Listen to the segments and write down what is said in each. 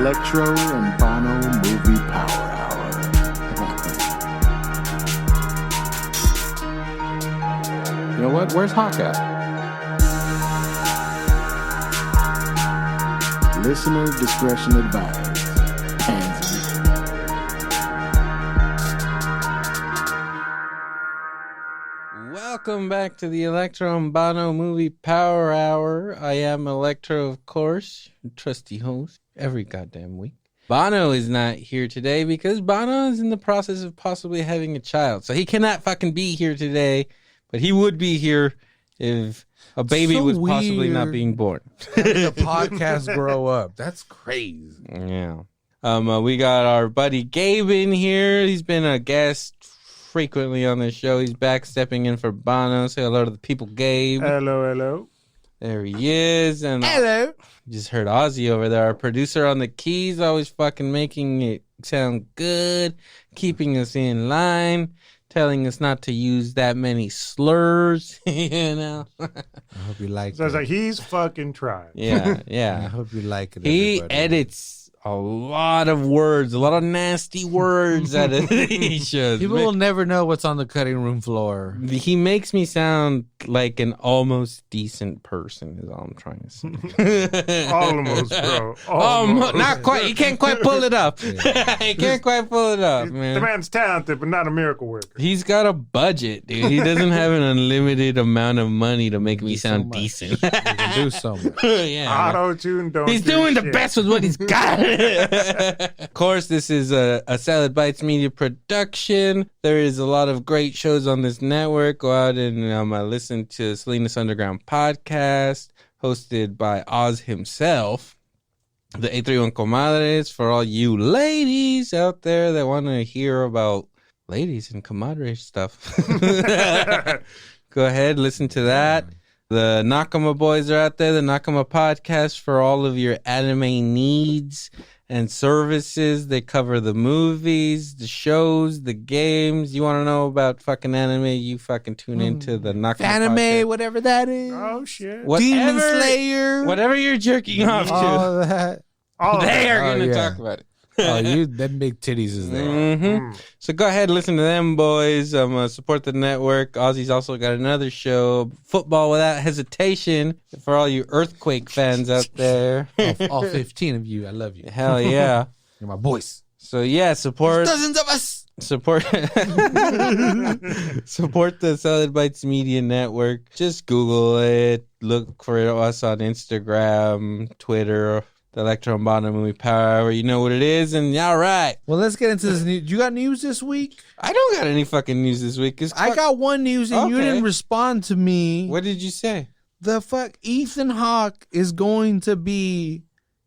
Electro and Bono Movie Power Hour. You know what? Where's Hawk at? Listener discretion advised. Pansy. Welcome back to the Electro and Bono Movie Power Hour. I am Electro, of course, your trusty host every goddamn week. Bono is not here today because Bono is in the process of possibly having a child. So he cannot fucking be here today, but he would be here if a baby was possibly not being born. Having a podcast grow up. That's crazy. Yeah. We got our buddy Gabe in here. He's been a guest frequently on the show. He's back stepping in for Bono. Say hello to the people, Gabe. Hello. There he is. And Hello. Just heard Ozzy over there, our producer on the keys, always fucking making it sound good, keeping us in line, telling us not to use that many slurs, you know. I hope you like it. So I was like, he's fucking trying. Yeah. I hope you like it. He everybody. edits a lot of words, a lot of nasty words out of these shows. People will never know what's on the cutting room floor. He makes me sound like an almost decent person, is all I'm trying to say. Almost, bro. Almost. Not quite. He can't quite pull it up. He can't quite pull it up, man. The man's talented, but not a miracle worker. He's got a budget, dude. He doesn't have an unlimited amount of money to make me sound decent. He can do so much. Yeah. Auto-tune don't He's do doing the shit. best with what he's got. Of course, this is a Salad Bites Media production. There is a lot of great shows on this network. Go out and listen to Salinas Underground podcast, hosted by Oz himself. The 831 Comadres, for all you ladies out there that want to hear about ladies and comadre stuff. Go ahead, listen to that. The Nakama boys are out there, the Nakama podcast for all of your anime needs and services. They cover the movies, the shows, the games. You want to know about fucking anime, you fucking tune into the Nakama Anime, podcast. whatever that is. Oh, shit. Demon Slayer. Whatever you're jerking off to, All that. All of they that. are going to yeah. talk about it. Oh, them big titties is there. Mm-hmm. So go ahead, listen to them, boys. Support the network. Ozzy's also got another show, Football Without Hesitation, for all you Earthquake fans out there. All 15 of you, I love you. Hell yeah. You're my boys. So yeah, support Dozens of us. support the Salad Bites Media Network. Just Google it. Look for us on Instagram, Twitter, the Electro and Bono Movie Power Hour. You know what it is, and all right. Well, let's get into this news. You got news this week? I don't got any fucking news this week. I got one news and you Okay. didn't respond to me. What did you say? The fuck Ethan Hawke is going to be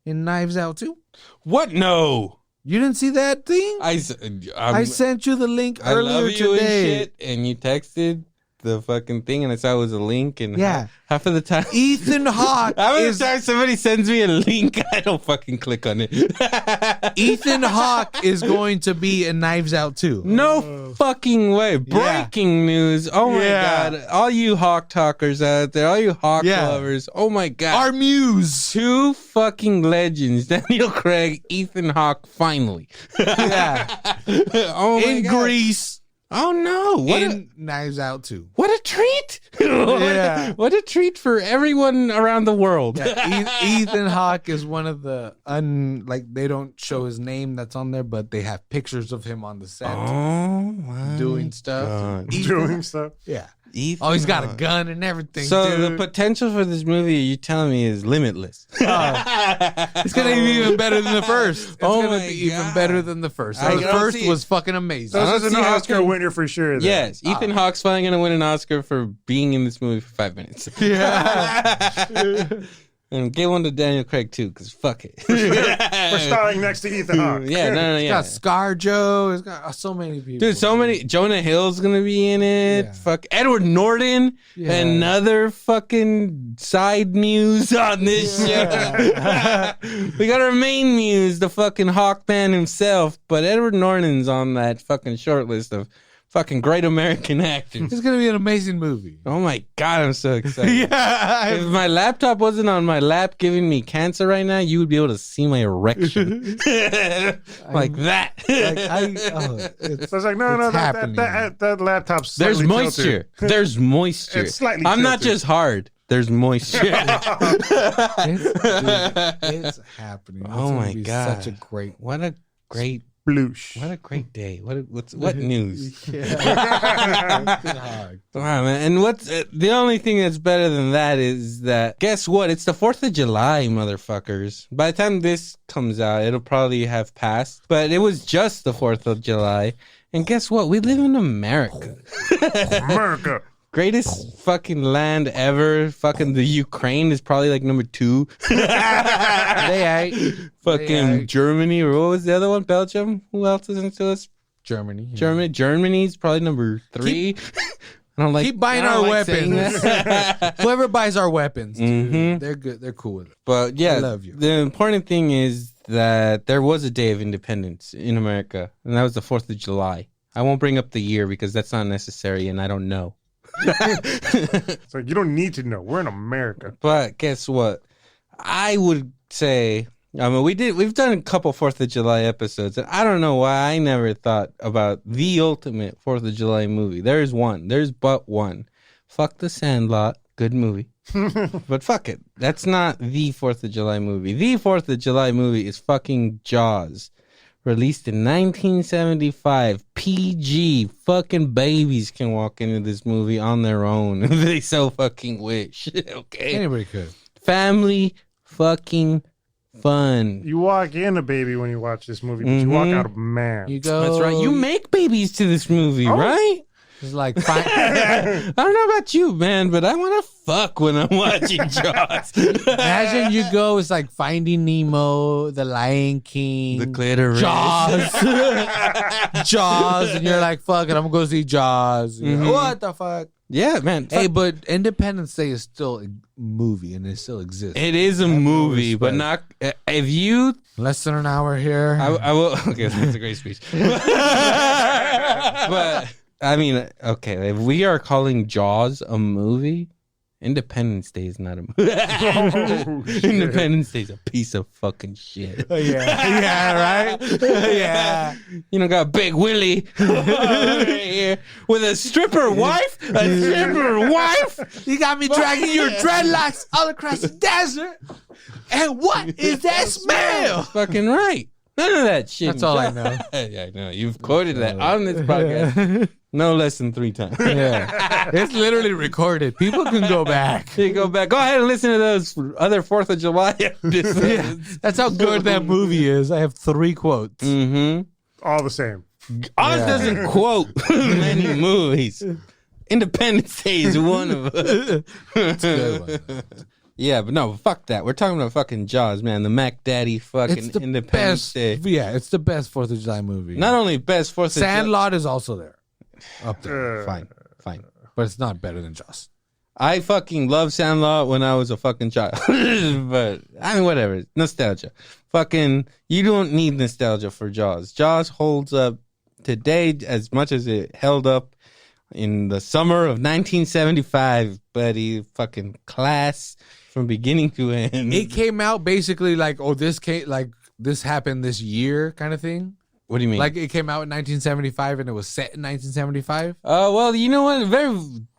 in Knives Out too? What? No. You didn't see that thing? I sent you the link I earlier love you today. and shit, and you texted the fucking thing, and I saw it was a link, and Yeah. half of the time, Ethan Hawke half of is the time somebody sends me a link, I don't fucking click on it. Ethan Hawke is going to be in Knives Out too. No fucking way. Breaking news. Oh my Yeah. God. All you Hawk talkers out there, all you Hawk Yeah. lovers. Oh my God. Our muse. Two fucking legends, Daniel Craig, Ethan Hawke, finally. Yeah. Oh my In God. Greece. Oh no. In Knives Out too. What a treat! Yeah. What a treat for everyone around the world. Yeah, Ethan Hawke is one of the they don't show his name that's on there, but they have pictures of him on the set Oh my doing stuff. God. Doing stuff. Yeah. Ethan Oh, he's got a Hawke. gun and everything. So dude. the potential for this movie, you telling me, is limitless. It's gonna be even better than the first. It's Oh gonna my be even God. better than the first. I The don't first see- was fucking amazing. I This don't is an see how Oscar come- winner for sure. Then. Yes, Ethan Hawke's finally going to win an Oscar for being in this movie for 5 minutes. Yeah. And give one to Daniel Craig, too, because fuck it. For starring next to Ethan Hawke. Yeah, no, It's yeah. got ScarJo. It's got so many people. Dude, so many. Jonah Hill's gonna be in it. Yeah. Fuck Edward Norton, Yeah. another fucking side muse on this Yeah. show. We got our main muse, the fucking Hawkman himself, but Edward Norton's on that fucking short list of fucking great American actors. It's gonna be an amazing movie. Oh my God, I'm so excited. Yeah. If my laptop wasn't on my lap giving me cancer right now, you would be able to see my erection. Like that. It's So it's like, no, It's happening. that laptop's There's slightly moisture. tilted. There's moisture. It's slightly I'm not tilted. just hard. There's moisture. it's happening. It's Oh gonna my be God. Such a great. What a great day. What news? Yeah. Wow, man. And what's the only thing that's better than that is that, guess what? It's the 4th of July, motherfuckers. By the time this comes out, it'll probably have passed. But it was just the 4th of July. And guess what? We live in America. America. Greatest fucking land ever. Fucking the Ukraine is probably like number 2. Fucking Germany, or what was the other one? Belgium? Who else is into us? Germany. Yeah. Germany's probably number 3. I don't like. Keep buying I don't our like saying weapons. that. Whoever buys our weapons, dude, Mhm. they're good. They're cool with it. But yeah, I love you. The important thing is that there was a day of independence in America, and that was the 4th of July. I won't bring up the year because that's not necessary, and I don't know. It's like, you don't need to know. We're in America. But guess what? I would say, I mean, we've done a couple 4th of July episodes, and I don't know why I never thought about the ultimate 4th of July movie. There's one. There's but one. Fuck The Sandlot. Good movie. But fuck it. That's not the 4th of July movie. The 4th of July movie is fucking Jaws. Released in 1975. PG. Fucking babies can walk into this movie on their own if they so fucking wish. Okay? Anybody could. Family fucking fun. You walk in a baby when you watch this movie, but you walk out a man. You go. That's right. You make babies to this movie, right? It's like I don't know about you, man, but I want to fuck when I'm watching Jaws. imagine you go. It's like Finding Nemo, The Lion King, The clitoris. Jaws, Jaws, and you're like, "Fuck it, I'm gonna go see Jaws." You're like, what the fuck? Yeah, man. Hey, fuck. but Independence Day is still a movie, and it still exists. It is a movie, but not. If you, Less than an hour here. I will. Okay, that's a great speech. But I mean, okay, if we are calling Jaws a movie, Independence Day is not a movie. Oh, shit. Independence Day is a piece of fucking shit. yeah, right. Yeah. You know, got Big Willie right here with a stripper wife. A stripper wife. You got me dragging your dreadlocks all across the desert. And what is that smell? Fucking right. None of that shit. That's all I know. Yeah, I know. You've quoted that on this podcast no less than 3 times. Yeah. It's literally recorded. People can go back. You go back. Go ahead and listen to those other 4th of July episodes. Yeah, that's how good that movie is. I have 3 quotes. Mm-hmm. All the same. Oz doesn't quote many movies. Independence Day is one of them. It's a good one. Yeah, but no, fuck that. We're talking about fucking Jaws, man. The Mac Daddy fucking It's the Independence best. Day. Yeah, it's the best 4th of July movie. Not only best 4th of July. Sandlot is also there. Up there. Fine. But it's not better than Jaws. I fucking loved Sandlot when I was a fucking child. But, I mean, whatever. Nostalgia. Fucking, you don't need nostalgia for Jaws. Jaws holds up today as much as it held up in the summer of 1975, buddy. Fucking class from beginning to end. It came out basically like, this happened this year kind of thing. What do you mean? Like it came out in 1975 and it was set in 1975. Well, you know what? Very,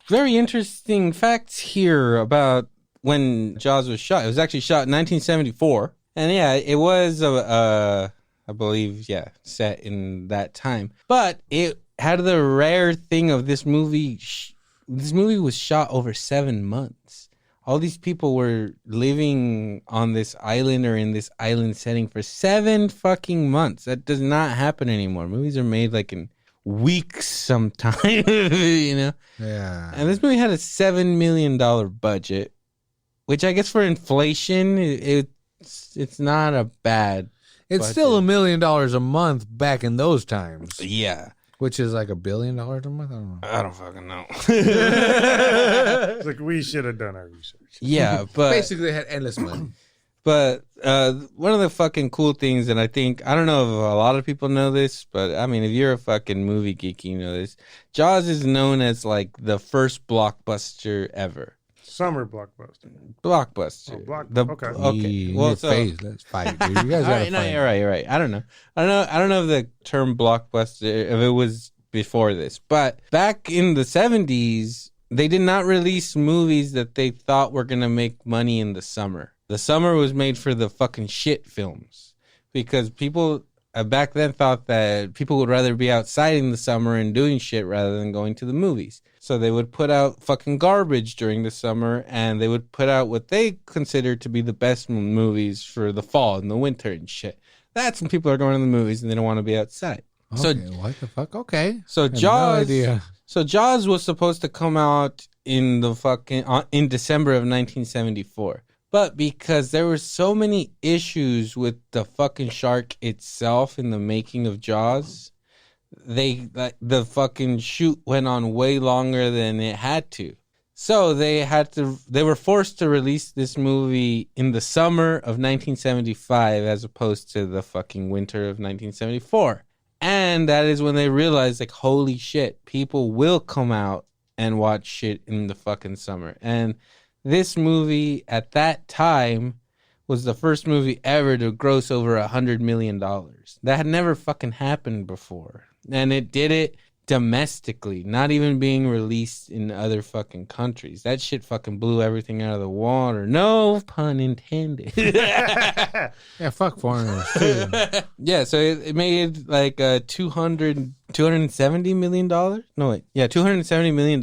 very interesting facts here about when Jaws was shot. It was actually shot in 1974. And yeah, it was, I believe, set in that time. But it had the rare thing of this movie. This movie was shot over 7 months. All these people were living on this island or in this island setting for 7 fucking months. That does not happen anymore. Movies are made like in weeks sometimes, you know? Yeah. And this movie had a $7 million budget, which I guess for inflation, it's not a bad It's budget. still $1 million a month back in those times, Yeah. which is like $1 billion a month. I don't know. I don't fucking know. It's like, we should have done our research. Yeah, but Basically, they had endless money. But one of the fucking cool things, and I don't know if a lot of people know this, but I mean, if you're a fucking movie geek, you know this. Jaws is known as like the first blockbuster ever. Summer blockbuster. Blockbuster. Okay. Okay. Well, so let's fight, dude. You guys all right, no, you're right. I don't know if the term blockbuster, if it was before this, but back in the 70s, they did not release movies that they thought were gonna make money in the summer. The summer was made for the fucking shit films because people back then thought that people would rather be outside in the summer and doing shit rather than going to the movies. So they would put out fucking garbage during the summer, and they would put out what they considered to be the best movies for the fall and the winter and shit. That's when people are going to the movies and they don't want to be outside. Okay, So what the fuck? Okay. So I have Jaws, no idea. So Jaws was supposed to come out in the fucking in December of 1974. But because there were so many issues with the fucking shark itself in the making of Jaws, the fucking shoot went on way longer than it had to. So they were forced to release this movie in the summer of 1975 as opposed to the fucking winter of 1974. And that is when they realized, like, holy shit, people will come out and watch shit in the fucking summer. And this movie at that time was the first movie ever to gross over $100 million. That had never fucking happened before. And it did it domestically, not even being released in other fucking countries. That shit fucking blew everything out of the water. No pun intended. Yeah, fuck foreigners too. Yeah, so it made like $270 million. No wait, yeah, $270 million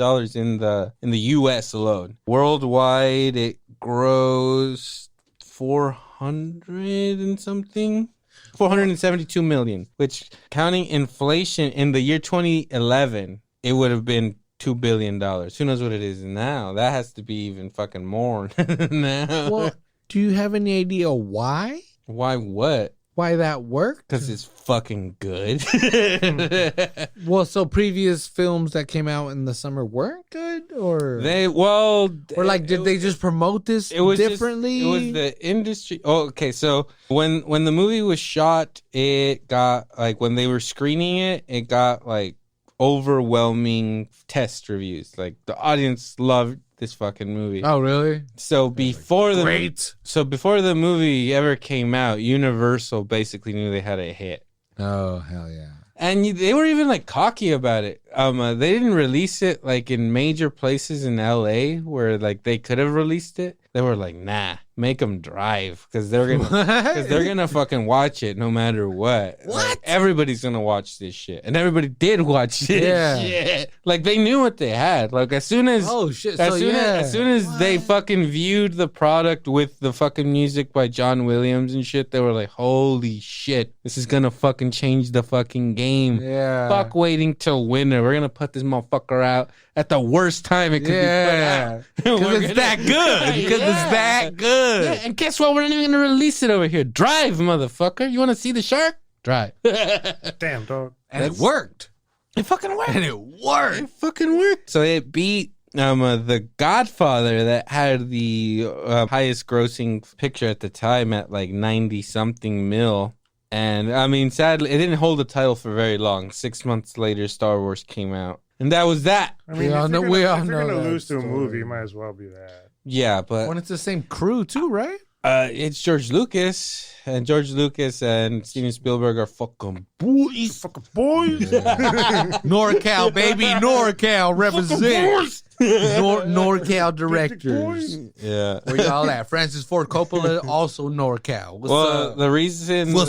in the U.S. alone. Worldwide, it grossed 400 and something. 472 million, which counting inflation in the year 2011, it would have been $2 billion. Who knows what it is now? That has to be even fucking more now. Well, do you have any idea why? Why what? Why that worked? Because it's fucking good. Well, so previous films that came out in the summer weren't good, or Did they just promote this differently? It was the industry. Oh, okay. So when the movie was shot, it got like when they were screening it, it got like overwhelming test reviews. Like the audience loved this fucking movie. Oh, really? So before before the movie ever came out, Universal basically knew they had a hit. Oh, hell yeah. And they were even like cocky about it. They didn't release it like in major places in LA where like they could have released it. They were like, nah, make them drive because they're gonna fucking watch it no matter what. What? Like, everybody's gonna watch this shit, and everybody did watch this shit. Like they knew what they had. Like as soon as as soon as they fucking viewed the product with the fucking music by John Williams and shit, they were like, holy shit, this is gonna fucking change the fucking game. Yeah. Fuck waiting till winter. We're gonna put this motherfucker out at the worst time it could be put out. Because it's that good. Because it's that good. Yeah, and guess what? We're not even gonna release it over here. Drive, motherfucker. You want to see the shark? Drive. Damn, dog. And it worked. It fucking worked. And it worked. It fucking worked. So it beat The Godfather that had the highest grossing picture at the time at like 90 something mil. And I mean, sadly, it didn't hold the title for very long. 6 months later, Star Wars came out. And that was that. I mean, We all if know you're gonna that lose to a story. movie, it might as well be that. Yeah, but When it's the same crew, too, right? it's George Lucas. And George Lucas and Steven Spielberg are fucking boys. Fucking boys. NorCal, baby. NorCal represent. NorCal directors. Yeah. Where y'all at? Francis Ford Coppola, also NorCal. What's Well, up? the reason up?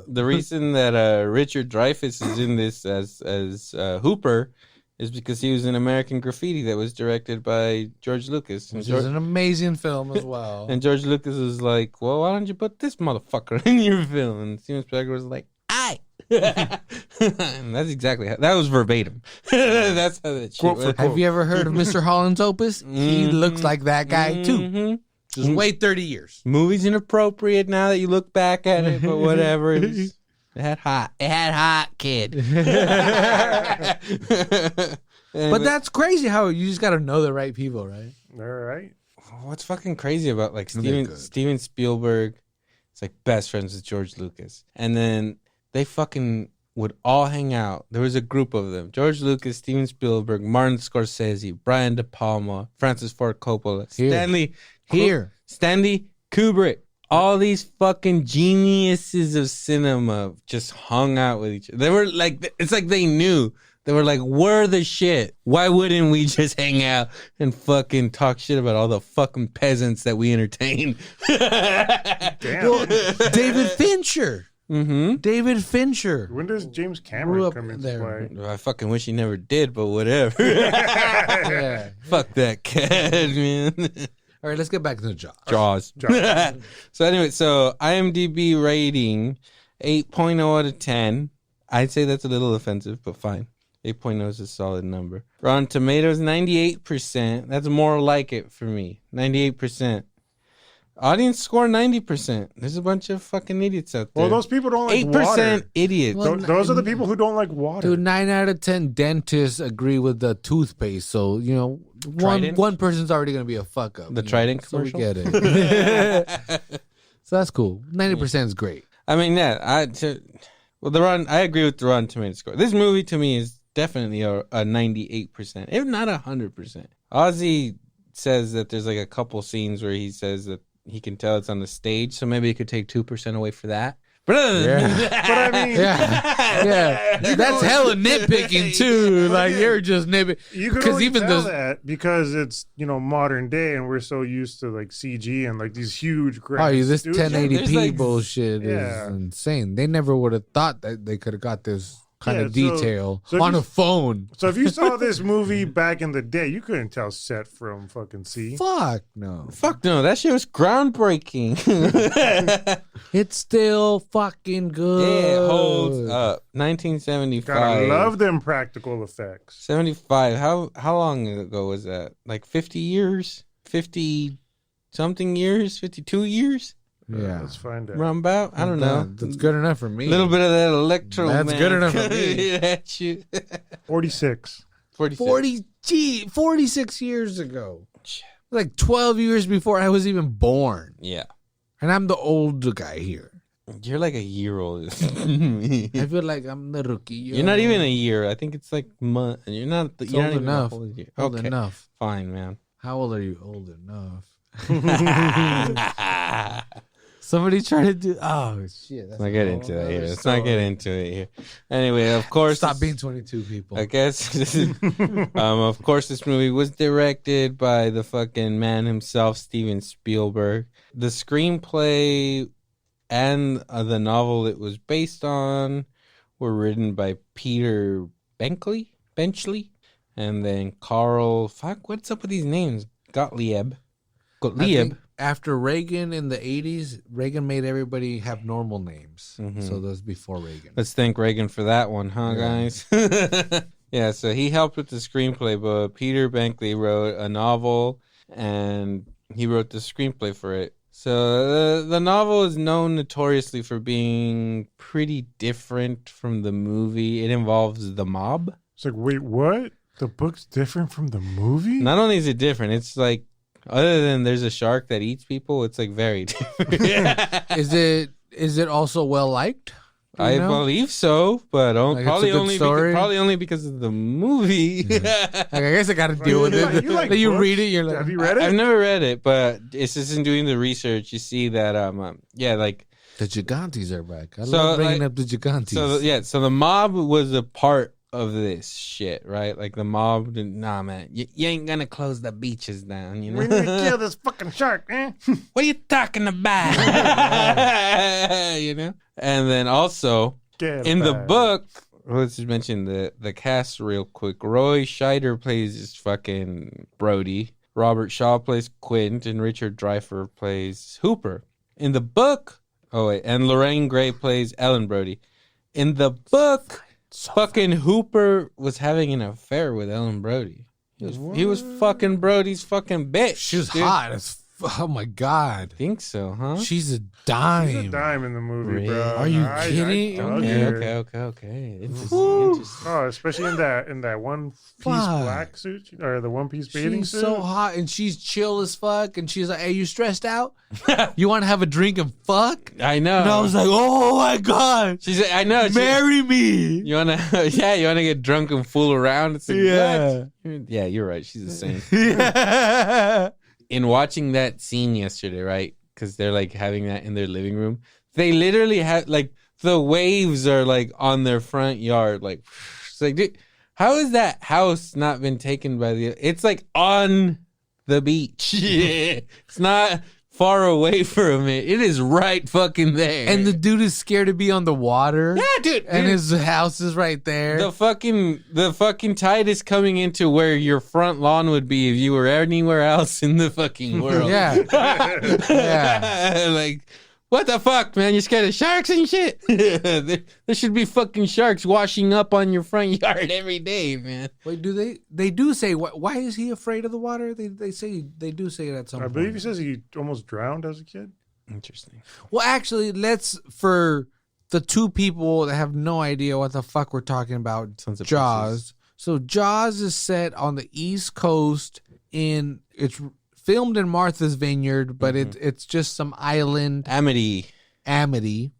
the reason that Richard Dreyfuss is in this as Hooper is because he was in American Graffiti that was directed by George Lucas. Which is an amazing film as well. And George Lucas was like, well, why don't you put this motherfucker in your film? And Steven Spielberg was like, aye. And that's exactly how, that was verbatim. That's how that shit Quote for went. Have you ever heard of Mr. Holland's Opus? He looks like that guy, too. Mhm. Just wait 30 years. Movie's inappropriate now that you look back at it, but whatever. It had hot. It had hot, kid. But that's crazy how you just got to know the right people, right? All right. what's fucking crazy about like They're good. Steven Spielberg? It's like best friends with George Lucas, and then they fucking would all hang out. There was a group of them: George Lucas, Steven Spielberg, Martin Scorsese, Brian De Palma, Francis Ford Coppola, Stanley Kubrick. All these fucking geniuses of cinema just hung out with each other. They were like, it's like they knew. They were like, we're the shit. Why wouldn't we just hang out and fucking talk shit about all the fucking peasants that we entertain? Damn. David Fincher. Mm-hmm. David Fincher. When does James Grew Cameron up come into there. play? I fucking wish he never did, but whatever. Yeah. Fuck that cat, man. All right, let's get back to the job. Jaws. Jaws. So anyway, so IMDb rating 8.0 out of 10. I'd say that's a little offensive, but fine. 8.0 is a solid number. Rotten Tomatoes 98%. That's more like it for me. 98%. Audience score 90%. There's a bunch of fucking idiots out there. Well, those people don't like 8% water. idiots. Well, Those are the people who don't like water. Dude, 9 out of 10 dentists agree with the toothpaste. So, you know, Trident? one person's already going to be a fuck up. The you know? Trident So we commercial? get it. So that's cool. 90% is great. I mean, yeah. I agree with the Rotten Tomatoes score. This movie to me is definitely a 98%, if not 100%. Ozzy says that there's like a couple scenes where he says that he can tell it's on the stage, so maybe he could take 2% away for that. But other than But I mean, Yeah. That's hella nitpicking too. Like you're just nitpicking. you could only tell that because it's, modern day and we're so used to like CG and like these huge graphics. Oh, this Dude, 1080p there's like- bullshit Yeah. is insane. They never would have thought that they could have got this kind of Yeah, so- detail so if on you- a phone. So if you saw this movie back in the day, you couldn't tell set from fucking C. Fuck no. fuck no, that shit was groundbreaking. It's still fucking good. It holds up. 1975. Gotta love them practical effects. 75. How long ago was that? Like 50 years? 50 something years? 52 years? Yeah. Let's find out. Round about? I don't know. That's good enough for me. A little bit of that electro. That's man. good enough for me. That shit. 46. 46. 46 years ago. Like 12 years before I was even born. Yeah. And I'm the old guy here. You're like a year old. I feel like I'm the rookie. You're not even a year. I think it's like month. You're not. It's You're old not even enough. a whole year. Old Okay. enough. Fine, man. How old are you? Old enough. Somebody tried to do. Oh shit! Let's not get into that here. Let's not get into it here. Anyway, of course. Stop being 22 people. I guess. Of course, this movie was directed by the fucking man himself, Steven Spielberg. The screenplay and the novel it was based on were written by Peter Benchley, and then Carl. Fuck, what's up with these names? Gottlieb. I think after Reagan in the 80s, Reagan made everybody have normal names. Mhm. So that was before Reagan. Let's thank Reagan for that one, huh, guys? Yeah, so he helped with the screenplay, but Peter Benchley wrote a novel, and he wrote the screenplay for it. So the novel is known notoriously for being pretty different from the movie. It involves the mob. It's like, wait, what? The book's different from the movie? Not only is it different, it's like, other than there's a shark that eats people, it's like very different. Is it also well liked? I believe so, but Like, it's probably a good only story? probably only because of the movie. Like, I guess I got to deal with it. You like Then you books? read it, you're like, Have you read it? I've never read it, but it's just in doing the research, you see that like the Gigantes are back. I So, love bringing like, up the Gigantes. so the mob was a part of this shit, right? Like the mob, nah, man, you ain't gonna close the beaches down, you know? We need to kill this fucking shark, man. What are you talking about? You know? And then also Get in the back. book, let's just mention the cast real quick. Roy Scheider plays fucking Brody. Robert Shaw plays Quint, and Richard Dreyfuss plays Hooper. In the book, and Lorraine Gray plays Ellen Brody. In the book, fucking Hooper was having an affair with Ellen Brody. He was fucking Brody's fucking bitch. She was dude. hot as Oh my God. Think so, huh? She's a dime. She's a dime in the movie, Really? bro. Are you kidding? dug Okay, her. okay. Interesting. Woo. Oh, especially in that one piece Fuck. black suit or the one piece bathing She's suit. so hot and she's chill as fuck. And she's like, "Hey, you stressed out? You want to have a drink and fuck?" I know. And I was like, "Oh my God, she's. I know. marry me." You wanna? Yeah, you wanna get drunk and fool around? It's like, Yeah. what? Yeah, you're right. She's the same. Yeah. In watching that scene yesterday, right? Because they're like having that in their living room. They literally had like the waves are like on their front yard. Like, it's like, dude, how has that house not been taken by the? It's like on the beach. It's not far away from it. It is right fucking there. And the dude is scared to be on the water. yeah, dude. And his house is right there. The fucking tide is coming into where your front lawn would be if you were anywhere else in the fucking world. Yeah. Yeah. Like, what the fuck, man? You're scared of sharks and shit? there should be fucking sharks washing up on your front yard every day, man. Wait, do they do say why is he afraid of the water? They do say it at some I point. believe he says he almost drowned as a kid. Interesting. Well, actually, let's for the two people that have no idea what the fuck we're talking about. Sons of Jaws. So Jaws is set on the East Coast it's filmed in Martha's Vineyard, but it's just some island, Amity. Amity.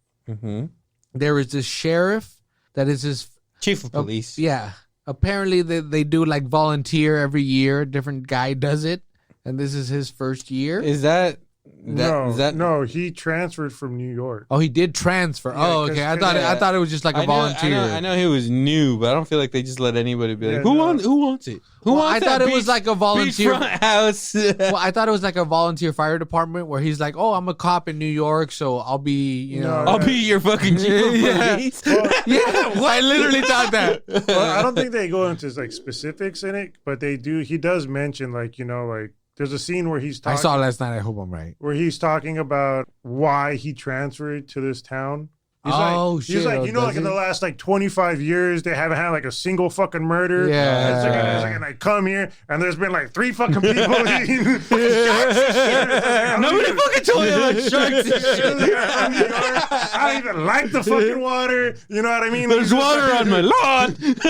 There is this sheriff that is his Chief of police. yeah. Apparently they do like volunteer every year. A different guy does it, and this is his first year. Is that No, he transferred from New York. Oh, he did transfer. Yeah, oh, okay. I thought it was just like a volunteer. I know he was new, but I don't feel like they just let anybody be like, Yeah, who no. wants it? Who Well, wants I thought that it was like a volunteer. beachfront house? Well, I thought it was like a volunteer fire department where he's like, "Oh, I'm a cop in New York, so I'll be, you know." No, I'll be your fucking chief of Yeah. police. Yeah, I literally thought that. Well, I don't think they go into like specifics in it, but they do. He does mention like there's a scene where he's I talking. saw last night. I hope I'm right. Where he's talking about why he transferred to this town. He's Oh, like, shit, He's like, does like in he? the last like 25 years, they haven't had like a single fucking murder. Yeah. It's like, and I come here and there's been like 3 fucking people eating fucking sharks and shit. It's like, Nobody fucking told you about sharks and shit. I'm New York. I don't even like the fucking water. You know what I mean? There's water on my lawn. It's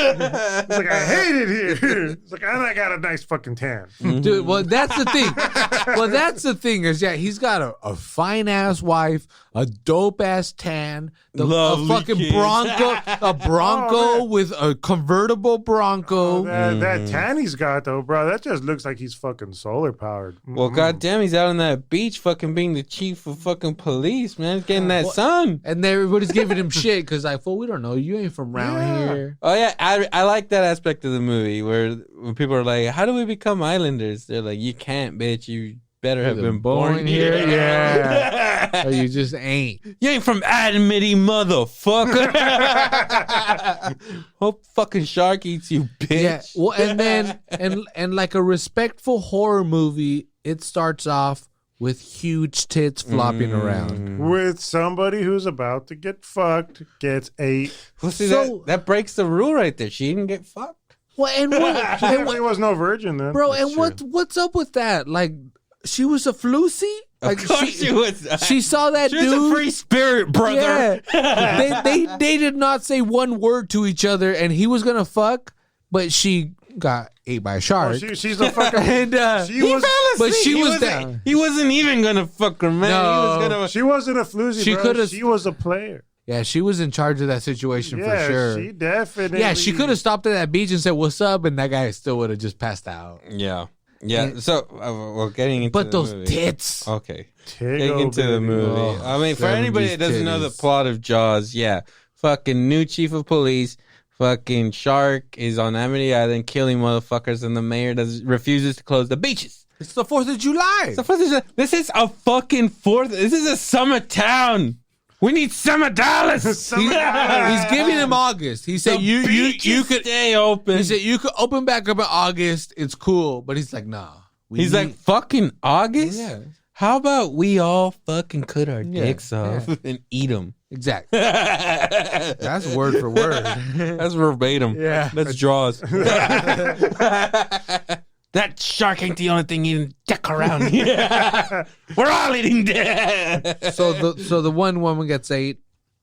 like, I hate it here. It's like, and I got a nice fucking tan. Dude, well, that's the thing. Is he's got a fine ass wife, a dope ass tan, a Lovely fucking kids. a Bronco Oh, man. with a convertible Bronco. That tan he's got though, bro, that just looks like he's fucking solar powered. Well, goddamn, he's out on that beach fucking being the chief of fucking police, man. He's getting that Well, sun. And everybody's giving him shit because like, fool, we don't know. You ain't from around Yeah. here. Oh, yeah. I like that aspect of the movie where when people are like, how do we become islanders? They're like, you can't, bitch. You better have been born here. Yeah. Or you just ain't. You ain't from Adamity, motherfucker. Hope fucking shark eats you, bitch. Yeah. Well, and then and like a respectful horror movie, it starts off with huge tits flopping around. With somebody who's about to get fucked, gets ate. Well, see, So- that breaks the rule right there. She didn't get fucked. Well, and what, She definitely was no virgin then. bro? That's And true. what's up with that? Like, she was a floozy. Like, Of course she was. She saw that She was dude. a free spirit, brother. Yeah. they did not say one word to each other, and he was gonna fuck, but she got ate by a shark. Oh, she's a fucking. And she He was. fell asleep. but she He was wasn't- down. He wasn't even gonna fuck her, man. No. He was gonna. She wasn't a floozy. She bro. could've- She was a player. Yeah, she was in charge of that situation Yeah, for sure. she definitely. Yeah, she could have stopped at that beach and said, "What's up?" and that guy still would have just passed out. Yeah. So, well, getting into But the those movie. tits. Okay. Tiggle, Getting into the baby. movie. Oh, I mean, for anybody that 70s doesn't know the titties. plot of Jaws, yeah. Fucking new chief of police, fucking shark is on Amity Island killing motherfuckers, and the mayor refuses to close the beaches. It's the 4th of July. So this is a fucking This is a summer town. We need summer dollars. He's giving him August. He said, "You could." stay open. He said, "You could open back up in August. It's cool." But he's like, "Nah." He's like, fucking August? Yeah. How about we all fucking cut our Yeah, dicks off and eat them? Exactly. That's word for word. That's verbatim. Yeah. That's Jaws. That shark ain't the only thing eating dick around here. We're all eating dick. So the one woman gets 8.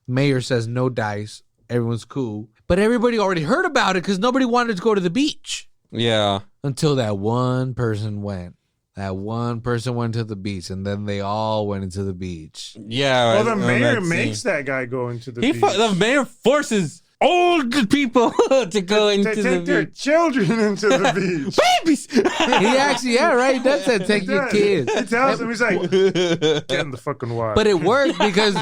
Mayor says no dice. Everyone's cool. But everybody already heard about it because nobody wanted to go to the beach. Yeah. Until that one person went. That one person went to the beach, and then they all went into the beach. Yeah. Well, the mayor makes that guy go into the beach. The mayor forces old people to go into the take their beach. children into the beach. Babies. He actually, yeah, right. That's it. Take your kids. He tells him, he's like, get in the fucking water. But it worked because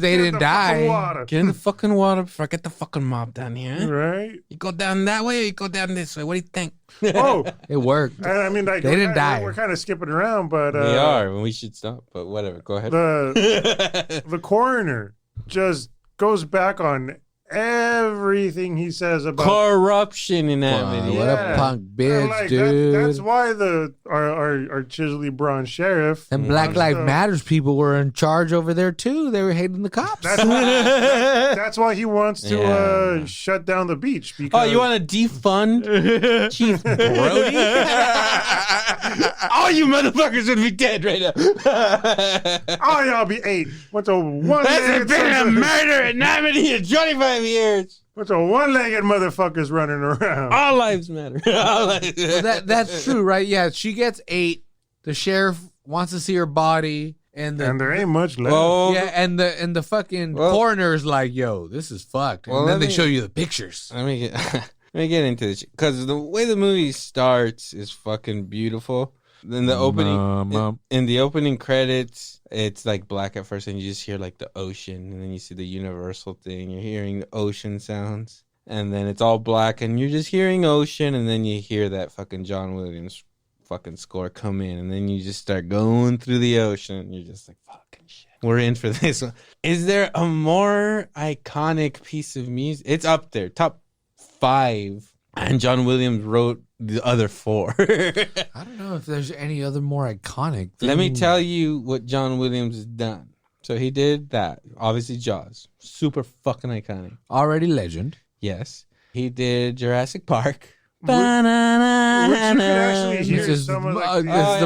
they didn't die. Get in the fucking water before I get the fucking mob down here. Right? You go down that way or you go down this way? What do you think? Oh, it worked. I mean, like, they didn't die. We're kind of skipping around, but We are, and we should stop. But whatever, go ahead. The coroner just goes back on everything he says about corruption in that video. What a punk bitch, like, dude. that's why our chiselly bronze sheriff and Black Lives Matters people were in charge over there too. They were hating the cops. That's why he wants to shut down the beach. Because you want to defund Chief Brody? All you motherfuckers would be dead right now. All y'all be 8. What's a one-legged? That's been a murder in 25 years. What's a one-legged motherfuckers running around? All lives matter. That's true, right? Yeah, she gets 8. The sheriff wants to see her body, and there ain't much left. Yeah, and the fucking coroner's like, "Yo, this is fucked." And then they show you the pictures. Let me get into this because the way the movie starts is fucking beautiful. Then the opening, in the opening credits, it's like black at first, and you just hear like the ocean, and then you see the Universal thing. You're hearing the ocean sounds, and then it's all black, and you're just hearing ocean, and then you hear that fucking John Williams fucking score come in, and then you just start going through the ocean, and you're just like, fucking shit, we're in for this one. Is there a more iconic piece of music? It's up there, top 5, and John Williams wrote the other 4. I don't know if there's any other more iconic thing. Let me tell you what John Williams has done. So he did that. Obviously, Jaws. Super fucking iconic. Already legend. Yes. He did Jurassic Park. Which you could actually hear Which is some of the like,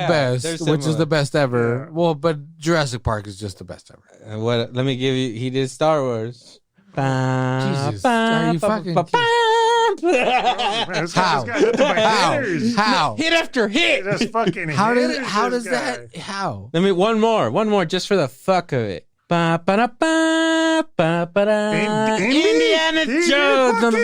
best. Which is the best ever. Yeah. Well, but Jurassic Park is just the best ever. Let me give you. He did Star Wars. Jesus, are you fucking How? Hit after hit. That's fucking How hitters, does this that? guy. How? Let me one more, just for the fuck of it. Indiana Jones.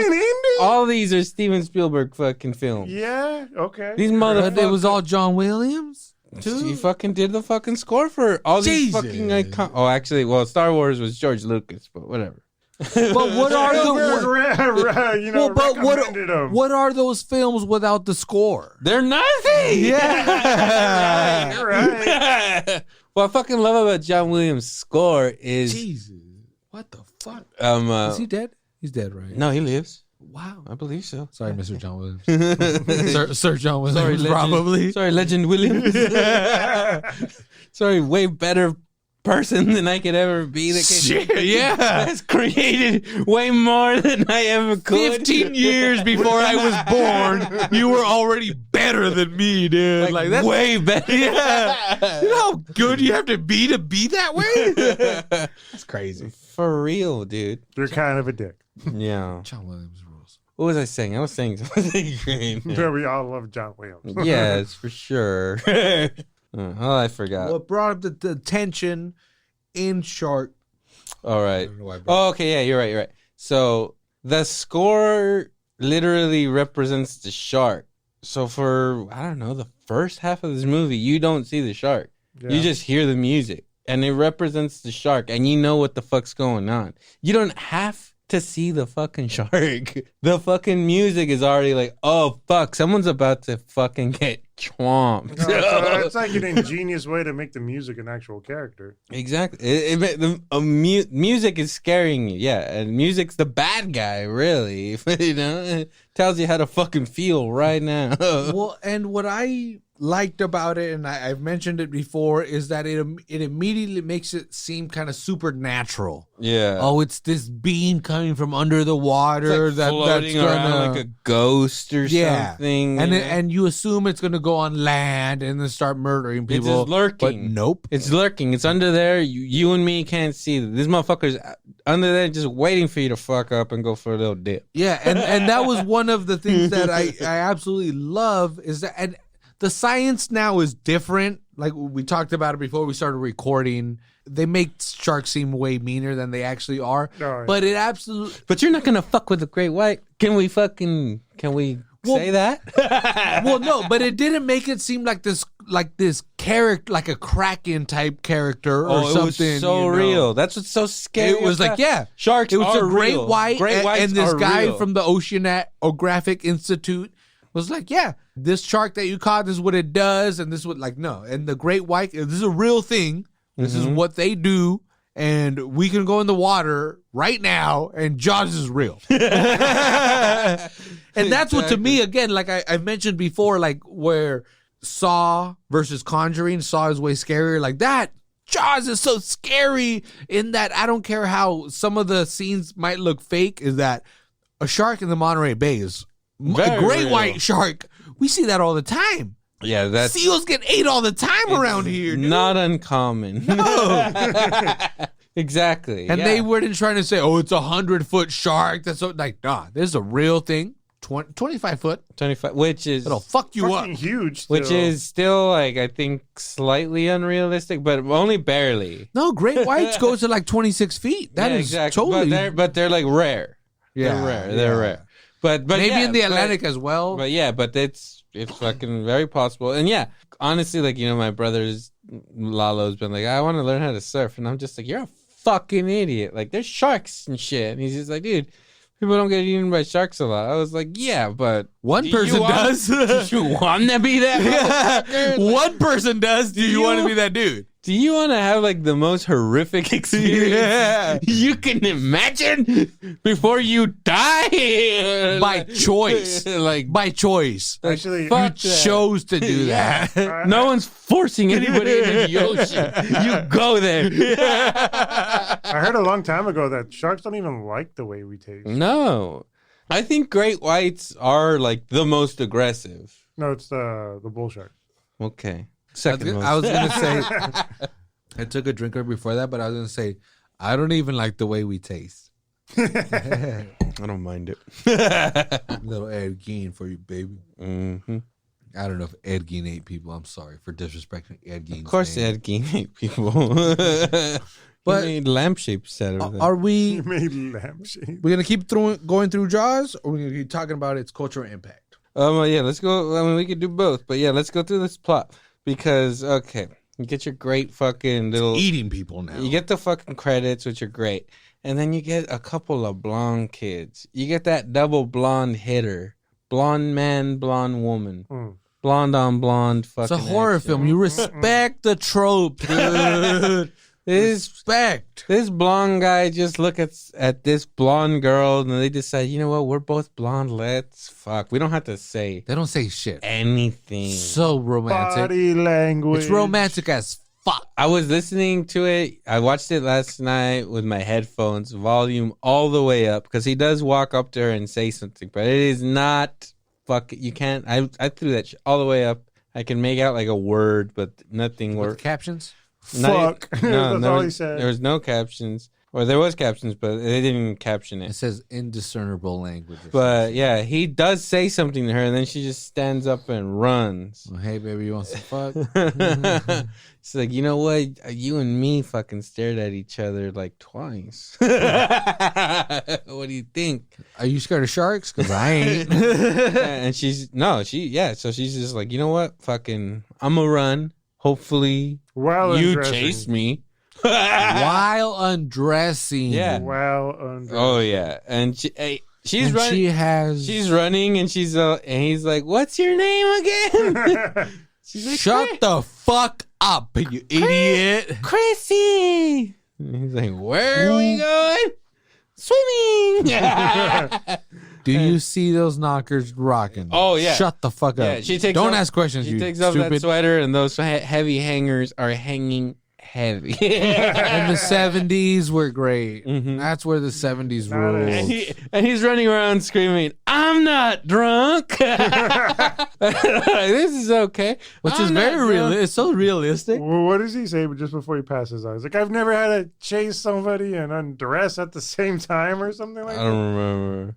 All these are Steven Spielberg fucking films. Yeah. Okay. These motherfuckers. It was all John Williams. He fucking did the fucking score for all these fucking icon. Oh, actually, Star Wars was George Lucas, but whatever. But what are what are those films without the score? They're nothing. Yeah. Right. What I fucking love about John Williams' score is Jesus. What the fuck? Is he dead? He's dead, right? No, he lives. Wow. I believe so. Sorry, Mr. John Williams. Sir John Williams, Sorry, probably. Sorry, Legend Williams. Sorry, way better person than I could ever be. That's created way more than I ever could. 15 years before I was born, you were already better than me, dude. Like that's way better. Yeah. You know how good you have to be that way? That's crazy. For real, dude. You're kind of a dick. Yeah. John Williams rules. What was I saying? I was saying something great. We all love John Williams. Yes, for sure. I forgot. What brought up the tension in Shark? All right. Okay, yeah, you're right. So the score literally represents the shark. So for, I don't know, the first half of this movie, you don't see the shark. Yeah. You just hear the music. And it represents the shark. And you know what the fuck's going on. You don't have to see the fucking shark. The fucking music is already like, oh, fuck, someone's about to fucking get chomped. No, it's like an ingenious way to make the music an actual character. Exactly. Music is scaring you. Yeah, and music's the bad guy, really. You know? It tells you how to fucking feel right now. Well, and what I liked about it, and I've mentioned it before, is that it immediately makes it seem kind of supernatural. Yeah. Oh, it's this being coming from under the water It's like floating around like a ghost or something. And you assume it's gonna go on land and then start murdering people. It's just lurking. But nope. It's lurking. It's under there. You and me can't see it. This motherfucker's under there just waiting for you to fuck up and go for a little dip. Yeah, and that was one of the things that I absolutely love is that, and the science now is different. Like we talked about it before we started recording. They make sharks seem way meaner than they actually are. Oh, yeah. But it absolutely... But you're not gonna fuck with the great white. Can we say that? Well, no, but it didn't make it seem like this character, like a Kraken type character or something. It was so real. That's what's so scary. It was like, yeah, sharks. It was are a great real. white, Great whites and this are guy real. from the Oceanographic Institute was like, yeah, this shark that you caught, this is what it does, and this is what, like, no, and the great white, this is a real thing. This is what they do, and we can go in the water right now, and Jaws is real. And that's what, to me, again, like I mentioned before, like where Saw versus Conjuring, Saw is way scarier. Like that, Jaws is so scary in that I don't care how some of the scenes might look fake, is that a shark in the Monterey Bay is a great white shark. We see that all the time. Yeah, that's Seals get ate all the time around here, dude. not uncommon. No. Exactly. And yeah. they weren't trying to say, oh, it's 100-foot shark. That's so, like, nah, this is a real thing. 25 foot. 25, which is It'll fuck you up. Fucking huge. which still. is still like I think slightly unrealistic, but only barely. No, great whites go to like 26 feet. That Yeah, is exactly. totally. But they're like rare. Yeah, They're rare. yeah. They're rare. But Maybe yeah, in the Atlantic as well. But yeah, but it's fucking very possible. And yeah, honestly, like, you know, my brother's Lalo's been like, I want to learn how to surf, and I'm just like, you're a fucking idiot. Like, there's sharks and shit. And he's just like, dude, people don't get eaten by sharks a lot. I was like, yeah, but One person does. Do you want to be that? motherfucker? One person does. Do you want to be that dude? Do you want to have like the most horrific experience you can imagine before you die? By choice. Like, By choice. Actually, fuck You that. chose to do that. No one's forcing anybody into the ocean. You go there. I heard a long time ago that sharks don't even like the way we taste. No. I think great whites are like the most aggressive. No, it's the bull shark. Okay. Second most. I was going to say, I took a drink right before that, but I was going to say, I don't even like the way we taste. I don't mind it. Little Ed Gein for you, baby. Mm-hmm. I don't know if Ed Gein ate people. I'm sorry for disrespecting Ed Gein. Of course, Ed Gein hate people. But- he made lampshapes out of them. Are we You made lampshade. We're gonna keep going through Jaws, or we're gonna keep talking about its cultural impact? Yeah, let's go. I mean, we could do both, but yeah, let's go through this plot because okay, you get your great fucking little. Eating people now. You get the fucking credits, which are great, and then you get a couple of blonde kids. You get that double blonde hitter, blonde man, blonde woman, blonde on blonde. Fucking. It's a horror action. film. You respect the trope, dude. Respect. This blonde guy just look at this blonde girl and they decide, you know what, we're both blonde, let's fuck. We don't have to say They don't say shit. anything. So romantic. Body language. It's romantic as fuck. I was listening to it. I watched it last night with my headphones, volume all the way up, because he does walk up to her and say something, but it is not fuck. You can't. I threw that shit all the way up. I can make out like a word, but nothing With works. captions. Fuck. No, That's all he said. there was no captions. Or there was captions, but they didn't caption It it. says indiscernible language. But yeah, he does say something to her, and then she just stands up and runs. Well, hey, baby, you want some fuck? She's like, you know what? You and me fucking stared at each other like twice. What do you think? Are you scared of sharks? Because I ain't. And so she's just like, you know what? Fucking, I'm gonna run. Hopefully, While you undressing. chase me. While undressing. Yeah. While undressing. Oh yeah, and she's And running. She's running, and and he's like, "What's your name again?" She's like, Shut the fuck up, you idiot. Chrissy. And he's like, "Where are we going?" Swimming. Do you see those knockers rocking? Oh, yeah. Shut the fuck up. Yeah, she takes Don't off- ask questions. She you takes off that stupid. sweater, and those heavy hangers are hanging heavy. And the 70s were great. Mhm. That's where the 70s Not ruled. and he's running around screaming, "I'm not drunk." This is okay. Which I'm is not very drunk. real. It's so realistic. Well, what does he say just before he passes out? He's like, I've never had to chase somebody and undress at the same time or something like I that. don't remember.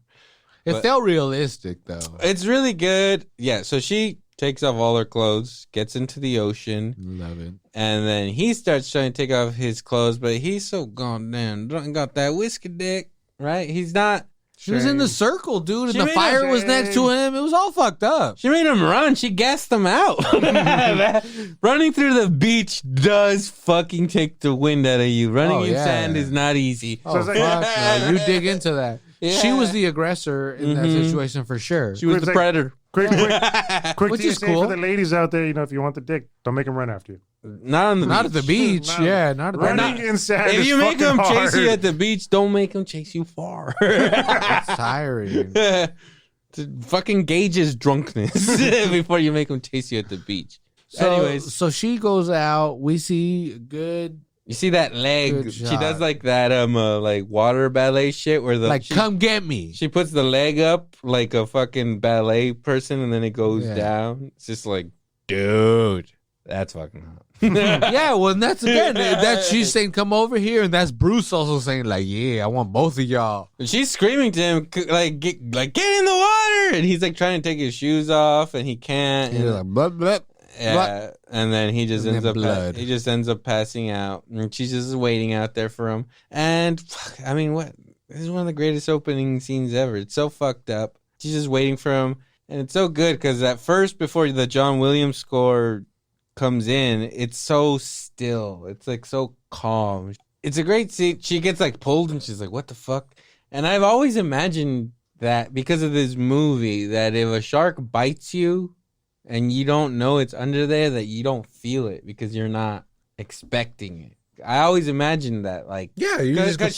It But- felt realistic though. It's really good. Yeah, so she takes off all her clothes, gets into the ocean, Love it. and then he starts trying to take off his clothes, but he's so goddamn drunk, got that whiskey dick, right? He's not. She was in the circle, dude, and She the made fire a was next to him. It was all fucked up. She made him run. She gassed him out. Running through the beach does fucking take the wind out of you. Running Oh, in yeah. sand is not easy. Oh, it's like- fuck no. You dig into that. She Yeah. was the aggressor in that Mhm. situation for sure. She was It's the like- predator. Quick Which is TSA cool. for the ladies out there. You know, if you want the dick, don't make them run after you. Not on the Not beach. at the beach. No. Yeah, not at the Running beach. in sand If is you make fucking them chase you hard. at the beach, don't make them chase you far. It's tiring. To fucking gauge his drunkenness before you make him chase you at the beach. Anyways, So she goes out. We see good, you see that leg? Good She shot. does like that like water ballet shit where the like, come get me. she puts the leg up like a fucking ballet person and then it goes Yeah. down. It's just like, dude, that's fucking hot. Yeah, well, and that's again, that she's saying, come over here. And that's Bruce also saying, like, yeah, I want both of y'all. And she's screaming to him like get in the water, and he's like trying to take his shoes off and he can't. And And, he's like, blah, blah. yeah, and then he just And ends then up blood. he just ends up passing out, and she's just waiting out there for him. And fuck, I mean, what? This is one of the greatest opening scenes ever. It's so fucked up. She's just waiting for him, and it's so good because at first, before the John Williams score comes in, it's so still. It's like so calm. It's a great scene. She gets like pulled, and she's like, "What the fuck?" And I've always imagined that because of this movie, that if a shark bites you and you don't know it's under there, that you don't feel it because you're not expecting it. I always imagined that, like, Yeah, you just get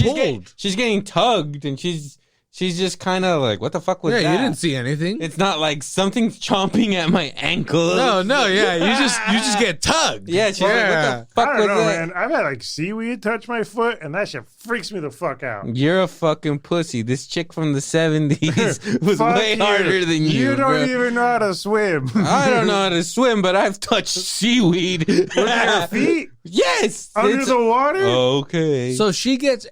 she's getting tugged and she's just kind of like, what the fuck was Yeah, that? you didn't see anything. It's not like something's chomping at my ankle. No, yeah, you just get tugged. Yeah, she's like, what the fuck I was don't know, that? man. I've had like seaweed touch my foot, and that shit freaks me the fuck out. You're a fucking pussy. This chick from the 70s was Fuck way you. harder than you. You don't bro. even know how to swim. I don't know how to swim, but I've touched seaweed. With your feet Yes. under it's- the water. Okay. So she gets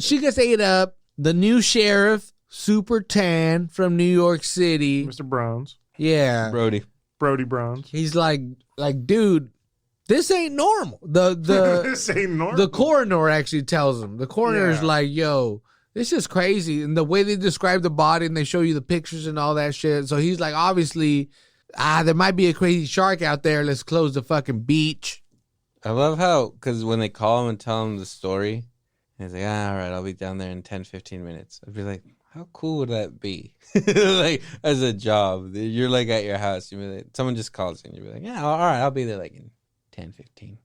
she gets ate up. The new sheriff, super tan from New York City. Mr. Bronze, Yeah, Brody. Brody Bronze. he's like, dude, this ain't normal. The This ain't normal. the coroner actually tells him. The coroner's Yeah. like, yo, this is crazy. And the way they describe the body and they show you the pictures and all that shit. So he's like, obviously, there might be a crazy shark out there. Let's close the fucking beach. I love how, because when they call him and tell him the story, he's like, all right, I'll be down there in 10, 15 minutes. I'd be like, how cool would that be? Like, as a job, you're like at your house, you'd be like, someone just calls you and you'd be like, yeah, all right, I'll be there like in 10, 15.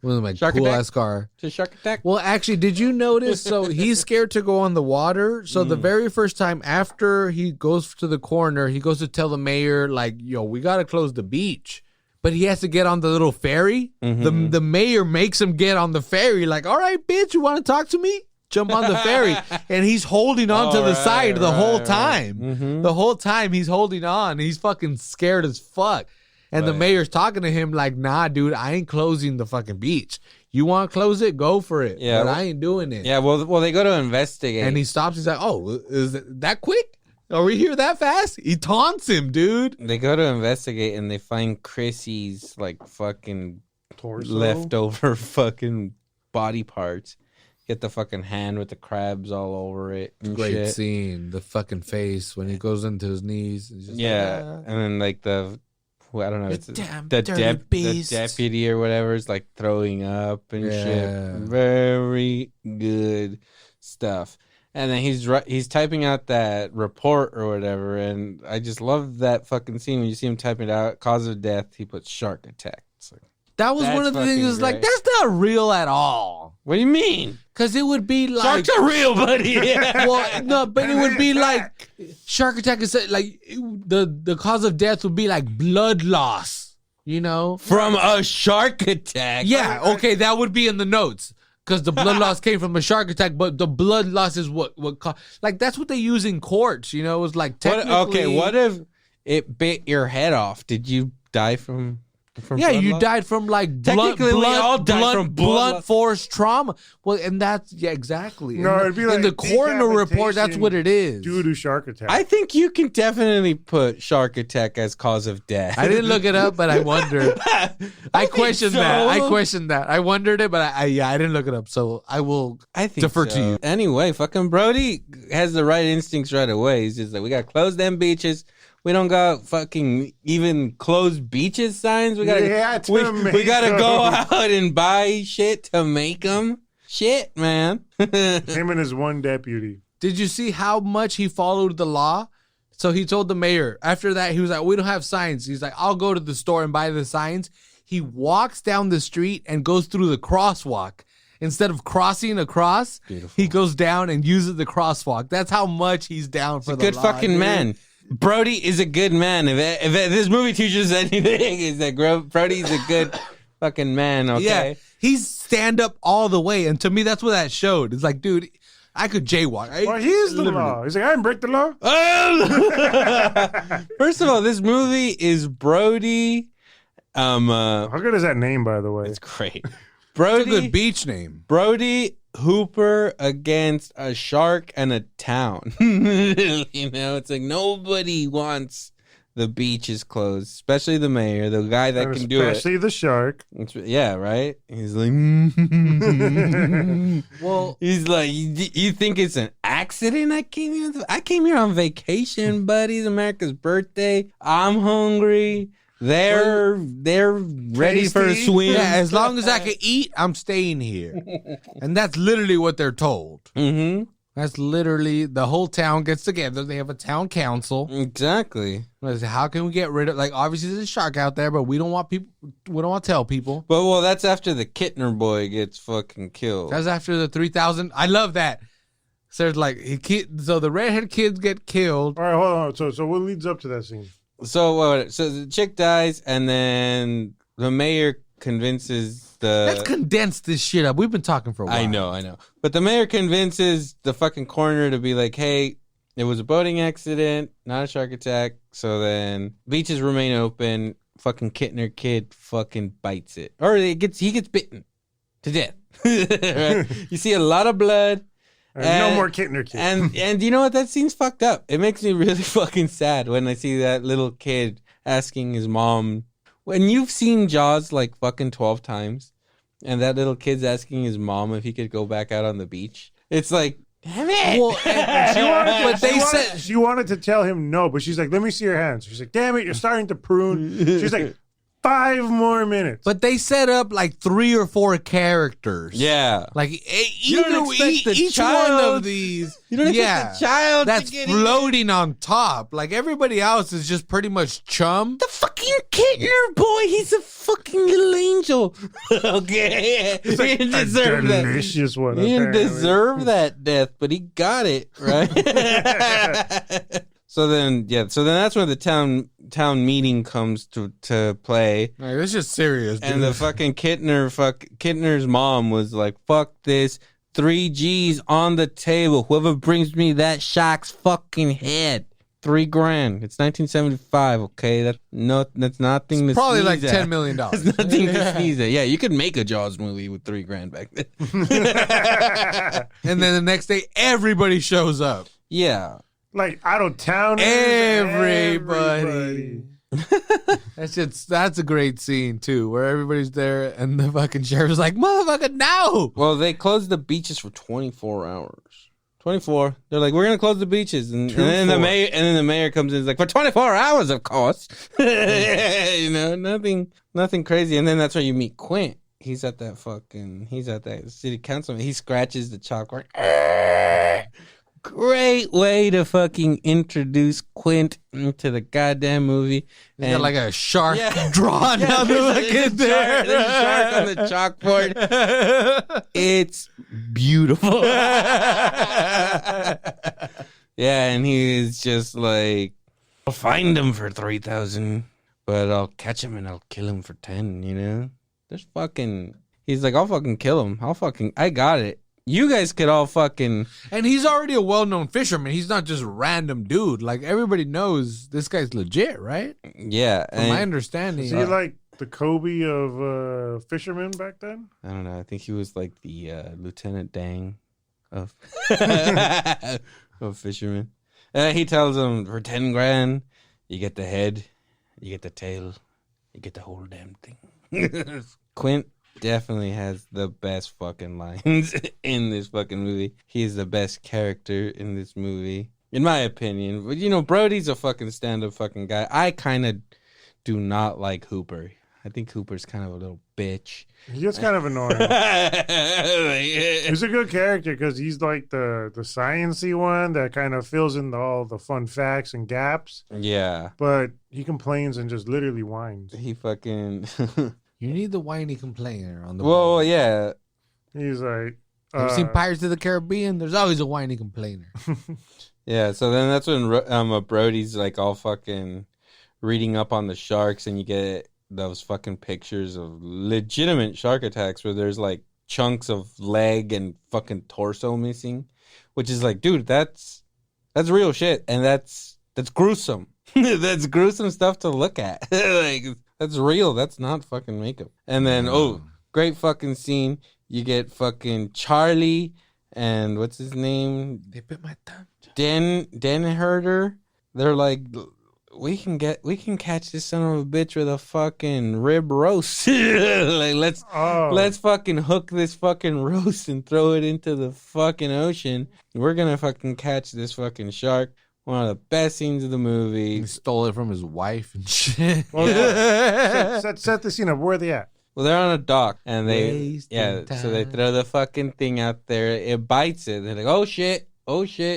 One of my Shark cool attack? ass car. To shark attack? Well, actually, did you notice? So he's scared to go on the water. So the very first time after he goes to the corner, he goes to tell the mayor, like, yo, we got to close the beach. But he has to get on the little ferry. Mhm. The mayor makes him get on the ferry. Like, all right, bitch, you want to talk to me? Jump on the ferry. And he's holding on to the side the whole time. Mhm. The whole time he's holding on. He's fucking scared as fuck. And the Right. mayor's talking to him like, nah, dude, I ain't closing the fucking beach. You want to close it? Go for it. Yeah, But well- I ain't doing it. Yeah, well, they go to investigate. And he stops. He's like, oh, is it that quick? Are we here that fast? He taunts him, dude. They go to investigate and they find Chrissy's like fucking Torso. leftover fucking body parts. Get the fucking hand with the crabs all over it and Great shit. scene. The fucking face when he goes into his knees. It's just Yeah, like, and then like I don't know, You it's damn the dirty beast. the deputy or whatever is like throwing up and Yeah. shit. Very good stuff. And then he's typing out that report or whatever, and I just love that fucking scene when you see him typing it out. Cause of death, he puts shark attack. It's like, That was That's one of the things. fucking Is like great. that's not real at all. What do you mean? Because it would be like Sharks are real, buddy. well, no, but it would be like shark attack is like the cause of death would be like blood loss. You know, From a shark attack. yeah, okay, that would be in the notes because the blood loss came from a shark attack, but the blood loss is what like that's what they use in courts. You know, it was like technically. What if it bit your head off? Did you die from Yeah, blood you loss? died from like Technically, we all died from blood blunt loss. force trauma. Well, and that's exactly. No, it'd be like in the coroner report. That's decapitation what it is. due to shark attack. I think you can definitely put shark attack as cause of death. I didn't look it up, but I wondered. I questioned that. I so. questioned that. I wondered it, but I didn't look it up. So I will. I think Defer so. to you. Anyway, fucking Brody has the right instincts right away. He's just like, we gotta close them beaches. We don't got fucking even closed beaches signs. We gotta, we gotta go out and buy shit to make them. Shit, man. Him and his one deputy. Did you see how much he followed the law? So he told the mayor. After that, he was like, "We don't have signs." He's like, "I'll go to the store and buy the signs." He walks down the street and goes through the crosswalk. Instead of crossing across, he goes down and uses the crosswalk. That's how much he's down for the Good law, fucking dude. man. Brody is a good man. If this movie teaches anything, is that Brody's a good fucking man. Okay. Yeah, he's stand up all the way, and to me, that's what that showed. It's like, dude, I could jaywalk. Well, he is the law. He's like, I didn't break the law. First of all, this movie is Brody. How good is that name, by the way? It's great. It's a Brody. good beach name. Brody Hooper against a shark and a town. You know, it's like nobody wants the beaches closed, especially the mayor, the guy that And can do it. especially the shark. Yeah, right? He's like, Well, he's like, you think it's an accident? I came here on vacation, buddy. It's America's birthday. I'm hungry. They're ready for a Tasty. swim. yeah, as long as I can eat, I'm staying here. And that's literally what they're told. Mm-hmm. That's literally the whole town gets together. They have a town council. Exactly. They say, how can we get rid of, like, obviously there's a shark out there, but we don't want people, we don't want to tell people. But well, that's after the Kittner boy gets fucking killed. That's after the 3,000. I love that. So there's like, so the redhead kids get killed. All right, hold on. So what leads up to that scene? So the chick dies, and then the mayor convinces Let's condense this shit up. We've been talking for a while. I know. But the mayor convinces the fucking coroner to be like, hey, it was a boating accident, not a shark attack. So then beaches remain open. Fucking Kittner kid fucking bites it. Or he gets bitten to death. Right? You see a lot of blood. No more Kittner kid. And you know what? That scene's fucked up. It makes me really fucking sad when I see that little kid asking his mom. When you've seen Jaws like fucking 12 times, and that little kid's asking his mom if he could go back out on the beach, it's like, damn it. Well, she wanted to tell him no, but she's like, let me see your hands. She's like, damn it, you're starting to prune. She's like, 5 more minutes. but they set up like 3 or 4 characters. Yeah. Like You don't expect the each child- one of these. You don't expect the child that's to get floating on top. Like everybody else is just pretty much chum. the fucking Kittner boy. He's a fucking little angel. Okay. He didn't deserve that. Delicious one. He didn't apparently. deserve that death, but he got it, right? So then that's when the town meeting comes to play. Like, it's just serious, dude. And the fucking Kittner's mom was like, fuck this. 3 G's on the table. Whoever brings me that shark's fucking head. $3 grand. It's 1975, okay? That's nothing to probably sneeze like at. $10 million. It's nothing to sneeze at. Yeah, you could make a Jaws movie with $3 grand back then. And then the next day, everybody shows up. Yeah. Like out of town. Everybody. That's a great scene too, where everybody's there and the fucking sheriff's like, motherfucker, no. Well, they closed the beaches for 24 hours. 24. They're like, we're gonna close the beaches, and then the mayor comes in. And is like, for 24 hours, of course. You know, nothing crazy. And then that's where you meet Quint. He's at that city council. He scratches the chalkboard. Great way to fucking introduce Quint into the goddamn movie. He's got like a shark drawn Yeah, on the fucking there. There's a shark on the chalkboard. It's beautiful. Yeah, and he is just like, I'll find him for 3,000, but I'll catch him and I'll kill him for 10, you know? There's fucking, he's like, I'll fucking kill him. I got it. You guys could all fucking. And he's already a well-known fisherman. He's not just a random dude. Like, everybody knows this guy's legit, right? Yeah. From my understanding. Is he like the Kobe of Fisherman back then? I don't know. I think he was like the Lieutenant Dang of of Fisherman. He tells him for 10 grand, you get the head, you get the tail, you get the whole damn thing. Quint definitely has the best fucking lines in this fucking movie. He's the best character in this movie, in my opinion. But, you know, Brody's a fucking stand-up fucking guy. I kind of do not like Hooper. I think Hooper's kind of a little bitch. He gets kind of annoying. He's a good character because he's like the sciencey one that kind of fills in all the fun facts and gaps. Yeah. But he complains and just literally whines. He fucking... You need the whiny complainer on the Whoa, board. yeah. He's like... Have you seen Pirates of the Caribbean? There's always a whiny complainer. Yeah, so then that's when Brody's like all fucking reading up on the sharks, and you get those fucking pictures of legitimate shark attacks where there's like chunks of leg and fucking torso missing, which is like, dude, that's real shit, and that's gruesome. That's gruesome stuff to look at. Like, that's real. That's not fucking makeup. And then, great fucking scene. You get fucking Charlie and what's his name? They bit my thumb. Den Herder. They're like, we can catch this son of a bitch with a fucking rib roast. Like, let's fucking hook this fucking roast and throw it into the fucking ocean. We're gonna fucking catch this fucking shark. One of the best scenes of the movie. He stole it from his wife and shit. Well, set the scene up. Where are they at? Well, they're on a dock, and Wasting so they throw the fucking thing out there. It bites it. They're like, oh shit,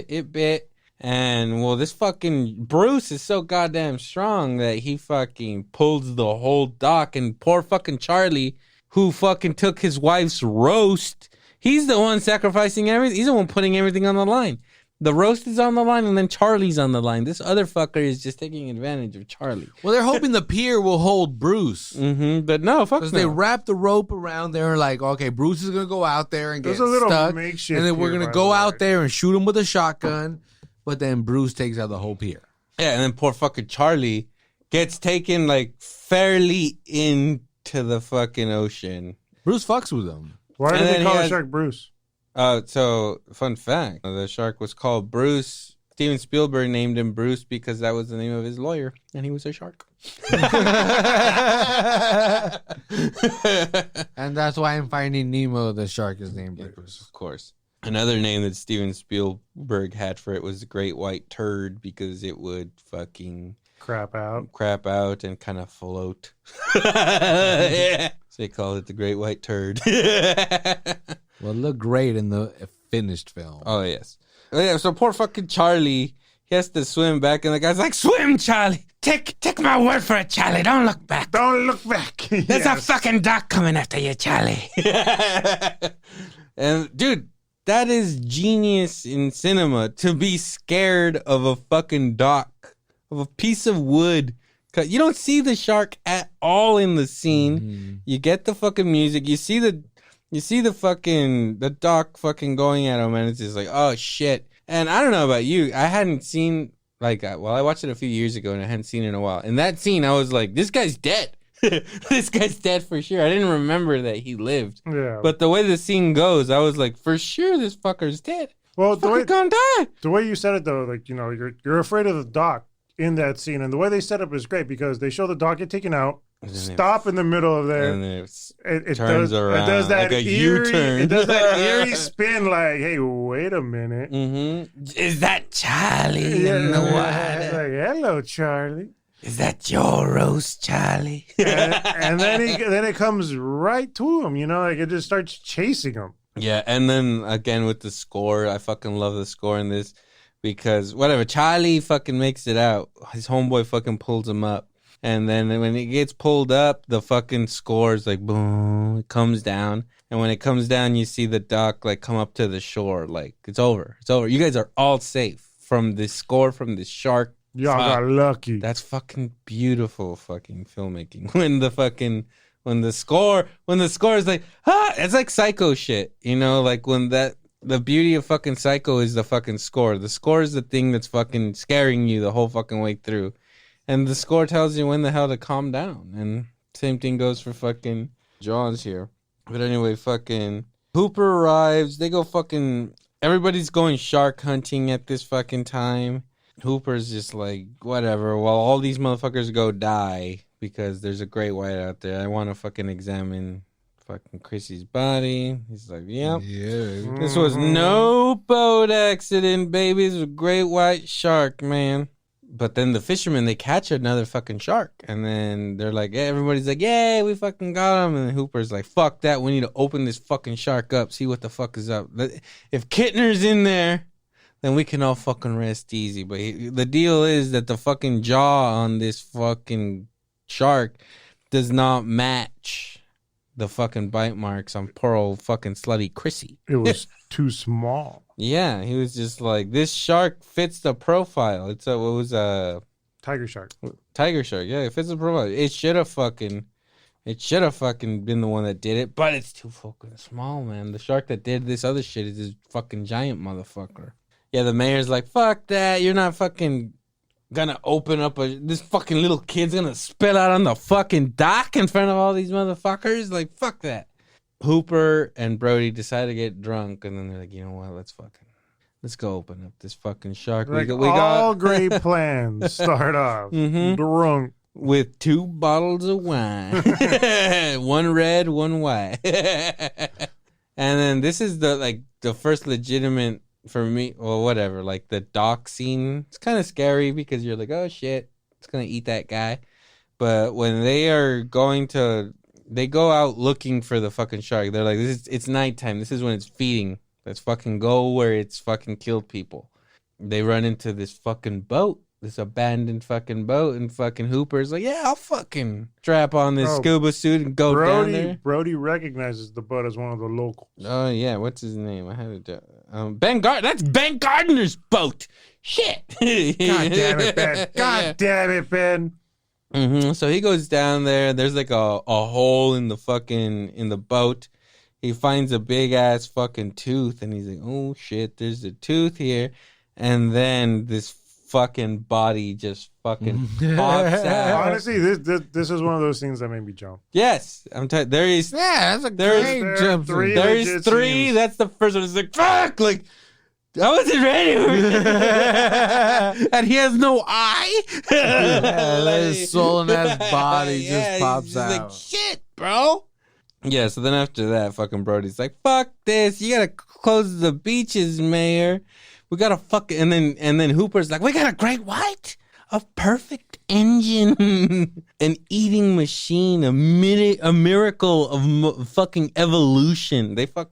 it bit. And well, this fucking Bruce is so goddamn strong that he fucking pulls the whole dock, and poor fucking Charlie, who fucking took his wife's roast, he's the one sacrificing everything. He's the one putting everything on the line. The roast is on the line, and then Charlie's on the line. This other fucker is just taking advantage of Charlie. Well, they're hoping the pier will hold Bruce. Mm-hmm. But no, fuck no. Because they wrap the rope around there and like, okay, Bruce is going to go out there and get There's a little stuck. makeshift And then we're pier, going to by go the out way. there and shoot him with a shotgun. But then Bruce takes out the whole pier. Yeah, and then poor fucking Charlie gets taken like fairly into the fucking ocean. Bruce fucks with them. Why And did then they call he the has- shark Bruce? So fun fact, the shark was called Bruce. Steven Spielberg named him Bruce because that was the name of his lawyer, and he was a shark. And that's why I'm Finding Nemo, the shark is named Bruce. Of course. Another name that Steven Spielberg had for it was the Great White Turd because it would fucking Crap out. and kind of float. Yeah. So they called it the Great White Turd. Well, it looked great in the finished film. Oh, yes. Yeah, so poor fucking Charlie, he has to swim back, and the guy's like, swim, Charlie. Take my word for it, Charlie. Don't look back. Don't look back. There's a fucking duck coming after you, Charlie. And, dude, that is genius in cinema, to be scared of a fucking dock, of a piece of wood. 'Cause you don't see the shark at all in the scene. Mm-hmm. You get the fucking music. You see the dock fucking going at him, and it's just like, oh shit. And I don't know about you, I hadn't seen I watched it a few years ago, and I hadn't seen it in a while. In that scene, I was like, this guy's dead. This guy's dead for sure. I didn't remember that he lived. Yeah. But the way the scene goes, I was like, for sure, this fucker's dead. Well, Fucking gonna die. the way you said it though, like, you know, you're afraid of the dock in that scene, and the way they set up is great because they show the dock get taken out, And then stop in the middle of there. And then It turns does, around It does that like a eerie, U-turn. It does that eerie spin, like, hey, wait a minute. Is that Charlie in the It's water? like, hello, Charlie. Is that your roast, Charlie? And then it comes right to him, you know, like it just starts chasing him. Yeah, and then again with the score, I fucking love the score in this because whatever, Charlie fucking makes it out. His homeboy fucking pulls him up. And then when it gets pulled up, the fucking score is like boom, it comes down. And when it comes down, you see the duck like come up to the shore. Like, it's over. It's over. You guys are all safe from this score, from this shark. Y'all got lucky. That's fucking beautiful fucking filmmaking. When the score is like, it's like Psycho shit. You know, like when the beauty of fucking Psycho is the fucking score. The score is the thing that's fucking scaring you the whole fucking way through. And the score tells you when the hell to calm down. And same thing goes for fucking Jaws here. But anyway, fucking Hooper arrives. They go fucking, everybody's going shark hunting at this fucking time. Hooper's just like, whatever, while all these motherfuckers go die because there's a great white out there. I want to fucking examine fucking Chrissy's body. He's like, yep. Yeah. This was no boat accident, baby. This was a great white shark, man. But then the fishermen, they catch another fucking shark. And then they're like, everybody's like, yay, we fucking got him. And Hooper's like, fuck that. We need to open this fucking shark up, see what the fuck is up. If Kittner's in there, then we can all fucking rest easy. But the deal is that the fucking jaw on this fucking shark does not match the fucking bite marks on poor old fucking slutty Chrissy. It was too small. Yeah, he was just like, this shark fits the profile. It was a Tiger shark. tiger shark. Yeah, it fits the profile. It should have fucking been the one that did it, but it's too fucking small, man. The shark that did this other shit is this fucking giant motherfucker. Yeah, the mayor's like, fuck that. You're not fucking gonna open up this fucking little kid's gonna spill out on the fucking dock in front of all these motherfuckers. Like, fuck that. Hooper and Brody decide to get drunk, and then they're like, you know what? Let's go open up this fucking shark. Like all great plans start off drunk with 2 bottles of wine, one red, one white. And then this is the first legitimate for me, or whatever, like the dock scene. It's kind of scary because you're like, oh shit, it's gonna eat that guy. But when they go out looking for the fucking shark, they're like, it's nighttime. This is when it's feeding. Let's fucking go where it's fucking killed people. They run into this fucking boat, this abandoned fucking boat, and fucking Hooper's like, yeah, I'll fucking strap on this scuba suit and go down there. Brody recognizes the boat as one of the locals. Oh, yeah. What's his name? I had it down. That's Ben Gardner's boat. Shit. God damn it, Ben. God damn it, Ben. Mm-hmm. So he goes down there. There's like a hole in the boat. He finds a big ass fucking tooth, and he's like, oh shit, there's a tooth here. And then this fucking body just fucking pops out. Honestly, this is one of those things that made me jump. Yes, I'm telling. That's a great jump. There's 3. Scenes. That's the first one. It's like, fuck, like, I wasn't ready for it. And he has no eye. His soul in that body just pops out. Like, shit, bro. Yeah, so then after that, fucking Brody's like, fuck this. You gotta close the beaches, Mayor. We gotta fucking... And then Hooper's like, we got a great white. A perfect engine. An eating machine. A miracle of fucking evolution. They put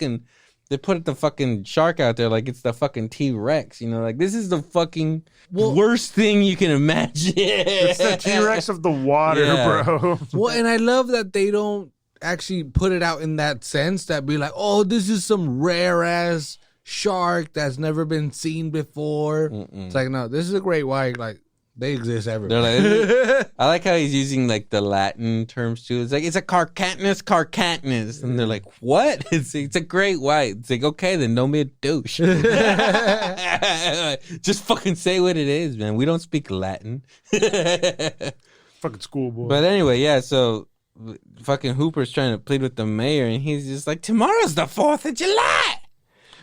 the fucking shark out there like it's the fucking T-Rex, you know? Like, this is the fucking worst thing you can imagine. It's the T-Rex of the water, bro. Well, and I love that they don't actually put it out in that sense, that be like, oh, this is some rare-ass shark that's never been seen before. It's like, no, this is a great white. Like, they exist everywhere. Like, I like how he's using like the Latin terms too. It's like, it's a carcantus, and they're like, what? It's a great white. It's like, okay, then don't be a douche. Just fucking say what it is, man. We don't speak Latin. Fucking schoolboy. But anyway, yeah. So fucking Hooper's trying to plead with the mayor, and he's just like, tomorrow's the 4th of July.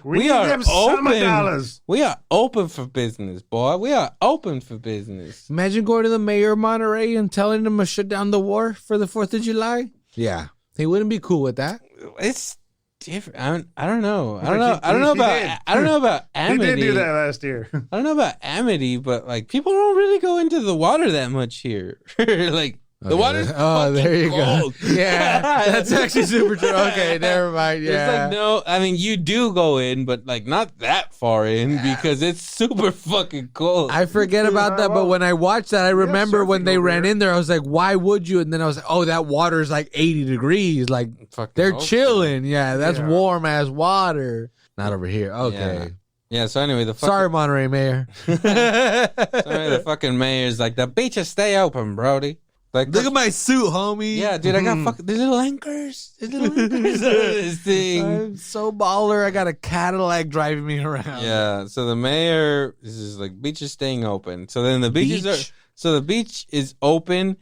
We are open. We are open for business, boy. We are open for business. Imagine going to the mayor of Monterey and telling him to shut down the war for the 4th of July. Yeah, he wouldn't be cool with that. It's different. I don't know. I don't know about Amity. He did do that last year. I don't know about Amity, but like, people don't really go into the water that much here. Like, The water's oh, there you cold. go. Yeah, that's actually super true. Okay, never mind. Yeah, It's like, no, I mean, you do go in, but like not that far in because it's super fucking cold. I forget about that, but when I watched that, I remember when they ran in there, I was like, why would you? And then I was like, oh, that water's like 80 degrees. Like, Fucking they're hope so. chilling. Yeah, that's warm ass water. Not over here. Okay. Yeah, so anyway, the fucking... Sorry, Monterey Mayor. Sorry, the fucking mayor's like, the beaches stay open, Brody. Like, Look at my suit, homie. yeah, dude, I got fucking... There's little anchors. There's little anchors on this thing. I'm so baller. I got a Cadillac driving me around. Yeah, so the mayor is like, beaches staying open. So then the beaches are... So the beach is open,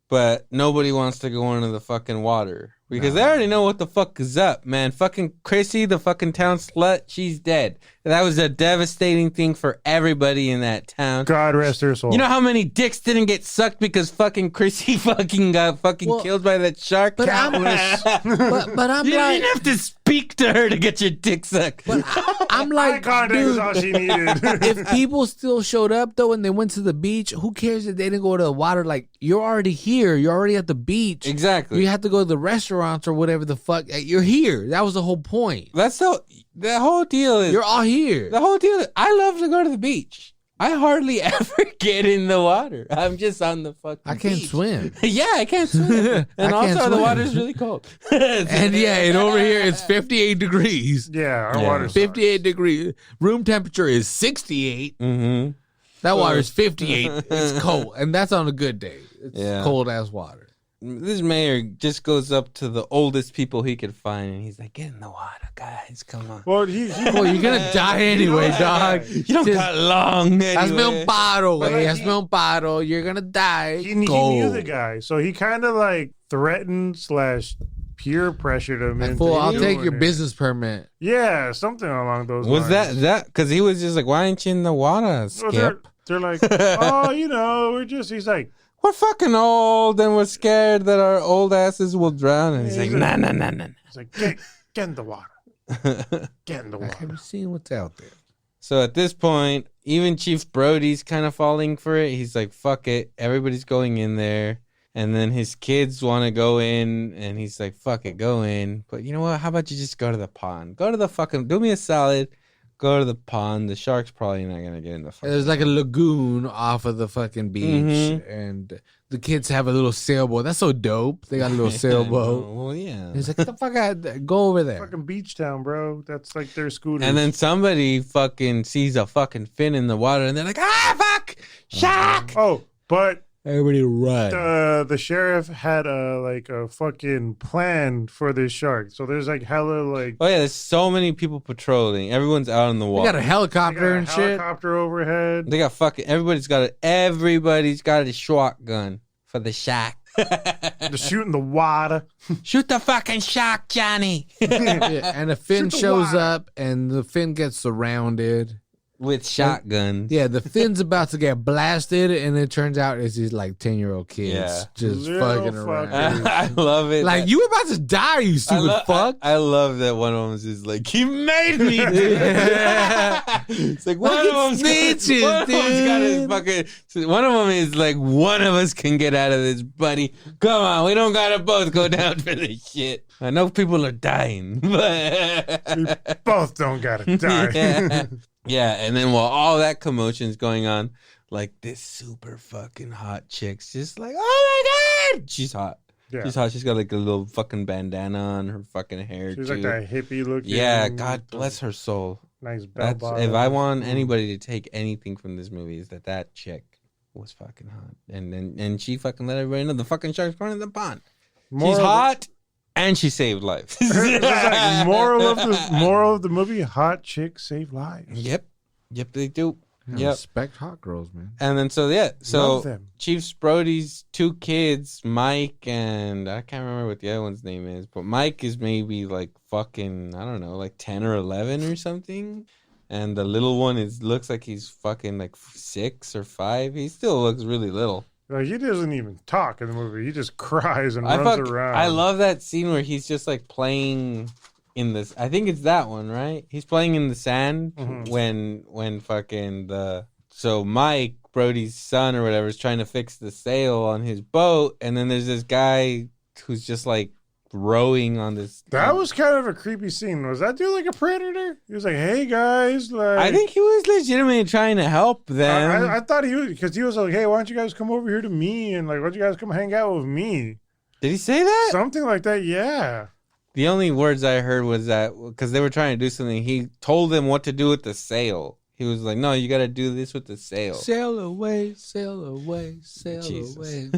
but nobody wants to go into the fucking water. Because they already know what the fuck is up, man. Fucking Chrissy, the fucking town slut, she's dead. That was a devastating thing for everybody in that town. God rest her soul. You know how many dicks didn't get sucked because fucking Chrissy fucking got fucking killed by that shark? But Countless. but I'm You like, didn't have to speak to her to get your dick sucked. but I'm Eye like, contact is dude, all she needed. if people still showed up though and they went to the beach, who cares if they didn't go to the water? Like, you're already here. You're already at the beach. Exactly. You have to go to the restaurants or whatever the fuck. You're here. That was the whole point. That's the whole deal is... You're all here. The whole deal is, I love to go to the beach. I hardly ever get in the water. I'm just on the fucking I can't beach. swim. Yeah, I can't swim. And I can't also the swim. water's really cold. And yeah, and over here it's 58 degrees. Yeah, our Yeah. water. 58 degrees. Room temperature is 68. Mm-hmm. That water is 58. It's cold. And that's on a good day. It's Yeah. cold ass water. This mayor just goes up to the oldest people he could find, and he's like, "Get in the water, guys. Come on. Well, he Well, you're gonna die anyway, dog. You don't Just- got long Hazme anyway." un paro, But güey. like Hazme un paro. You're gonna die. he knew the guy, so he kind of like threatened / peer pressured him into Fool, I'll take doing your it. business permit. Yeah, something along those Was lines. that because he was just like, "Why ain't you in the water, Well, Skip? they're like, oh, we're just. He's like, We're fucking old, and we're scared that our old asses will drown." And he's Yeah, like, he's "Nah, like- nah, nah, nah." he's like, get in the water. Get in the Have you water. seen what's out there? So at this point, even Chief Brody's kind of falling for it. He's like, fuck it. Everybody's going in there. And then his kids want to go in, and he's like, fuck it, go in. But you know what? How about you just go to the pond? Go to the fucking, do me a solid. Go to the pond. The shark's probably not going to get in the fucking There's like a lagoon off of the fucking beach, Mhm. and the kids have a little sailboat. That's so dope. They got a little sailboat. Well, yeah. He's like, get the fuck out, go over there. Fucking beach town, bro. That's like their scooter. And then somebody fucking sees a fucking fin in the water, and they're like, fuck! Shark! oh, but Everybody run. the sheriff had a fucking plan for this shark. So there's like hella like Oh, yeah, there's so many people patrolling. Everyone's out on the They water. got a they got helicopter a and shit. helicopter overhead. They got fucking everybody's got a shotgun for the shark. They're shooting the water. Shoot the fucking shark, Johnny. Yeah, and a fin Shoot the shows water. up, and the fin gets surrounded. With shotguns. Yeah, the fin's about to get blasted, and it turns out it's these like 10-year-old kids Yeah. just Little fucking around. fuckers. I love it. Like, you were about to die, you stupid fuck. I love that one of them is just like, he made me do it. It's like one of Fucking them's snitches, got his dude. fucking. One of them is like, one of us can get out of this, buddy. Come on, we don't gotta both go down for this shit. I know people are dying, but Both don't gotta die. yeah. Yeah, and then while all that commotion's going on, like this super fucking hot chick's just like, oh my god, she's hot. Yeah. She's hot. She's got like a little fucking bandana on her fucking hair She's too. like that hippie looking. Yeah, God bless her soul. Nice bell That's bottom. if I want anybody to take anything from this movie, is that chick was fucking hot, and she fucking let everybody know the fucking shark's going in the pond. She's hot, and she saved lives. It's like moral of the movie: hot chicks save lives. Yep, they do. Yeah, Yep. respect hot girls, man. And then so Love them. Chief Brody's two kids, Mike and I can't remember what the other one's name is, but Mike is maybe like fucking, I don't know, like 10 or 11 or something. And the little one looks like he's fucking like 6 or 5. He still looks really little. Like, he doesn't even talk in the movie. He just cries and runs around. I love that scene where he's just like playing in this. I think it's that one, right? He's playing in the sand Mhm. when fucking so Mike Brody's son or whatever is trying to fix the sail on his boat, and then there's this guy who's just like rowing on this. That was kind of a creepy scene. Was that dude like a predator? He was like, "Hey guys," like I think he was legitimately trying to help them. I thought he was, because he was like, "Hey, why don't you guys come over here to me and like, why don't you guys come hang out with me?" Did he say that? Something like that. Yeah. The only words I heard was that because they were trying to do something, he told them what to do with the sail. He was like, "No, you got to do this with the sail." Sail away, sail away, sail Jesus. away.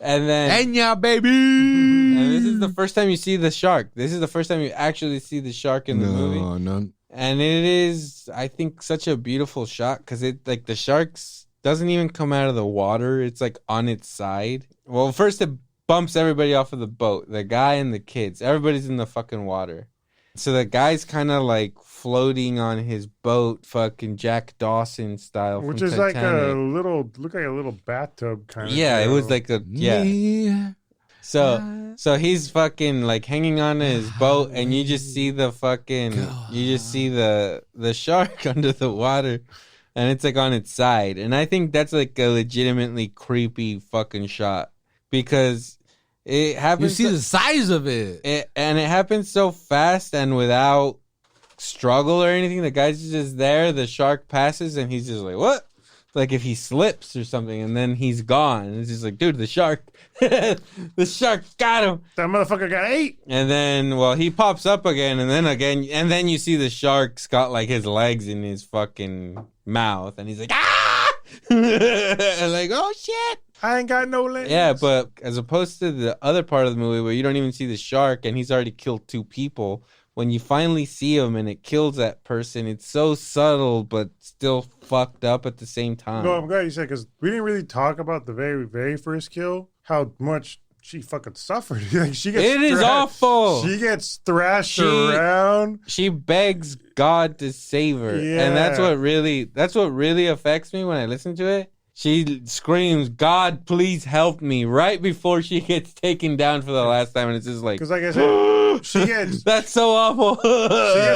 And then, Enya, baby. and this is the first time you see the shark. This is the first time you actually see the shark in the movie. No. And it is, I think, such a beautiful shot because it, like, the sharks doesn't even come out of the water. It's like on its side. Well, first it bumps everybody off of the boat. The guy and the kids. Everybody's in the fucking water. So the guy's kind of like floating on his boat, fucking Jack Dawson style. Which from is Titanic. like a little, look like a little bathtub kind of. Yeah, it deal. was like a, yeah. Me. So he's fucking like hanging on to his boat, and you just see the fucking, you just see the shark under the water, and it's like on its side. And I think that's like a legitimately creepy fucking shot because it happens. You see the size of it. And it happens so fast and without struggle or anything. The guy's just there. The shark passes, and he's just like, "What?" Like if he slips or something, and then he's gone. And it's just like, dude, the shark, the shark got him. That motherfucker got ate. And then, well, he pops up again, and then you see the shark's got like his legs in his fucking mouth, and he's like, ah, like, oh shit. I ain't got no legs. Yeah, but as opposed to the other part of the movie where you don't even see the shark and he's already killed 2 people, when you finally see him and it kills that person, it's so subtle but still fucked up at the same time. No, I'm glad you said, because we didn't really talk about the very, very first kill, how much she fucking suffered. Like she gets It is awful. She gets thrashed around. She begs God to save her. Yeah. And that's what really affects me when I listen to it. She screams, "God, please help me," right before she gets taken down for the last time. And it's just like, Because like I said, she gets... that's so awful.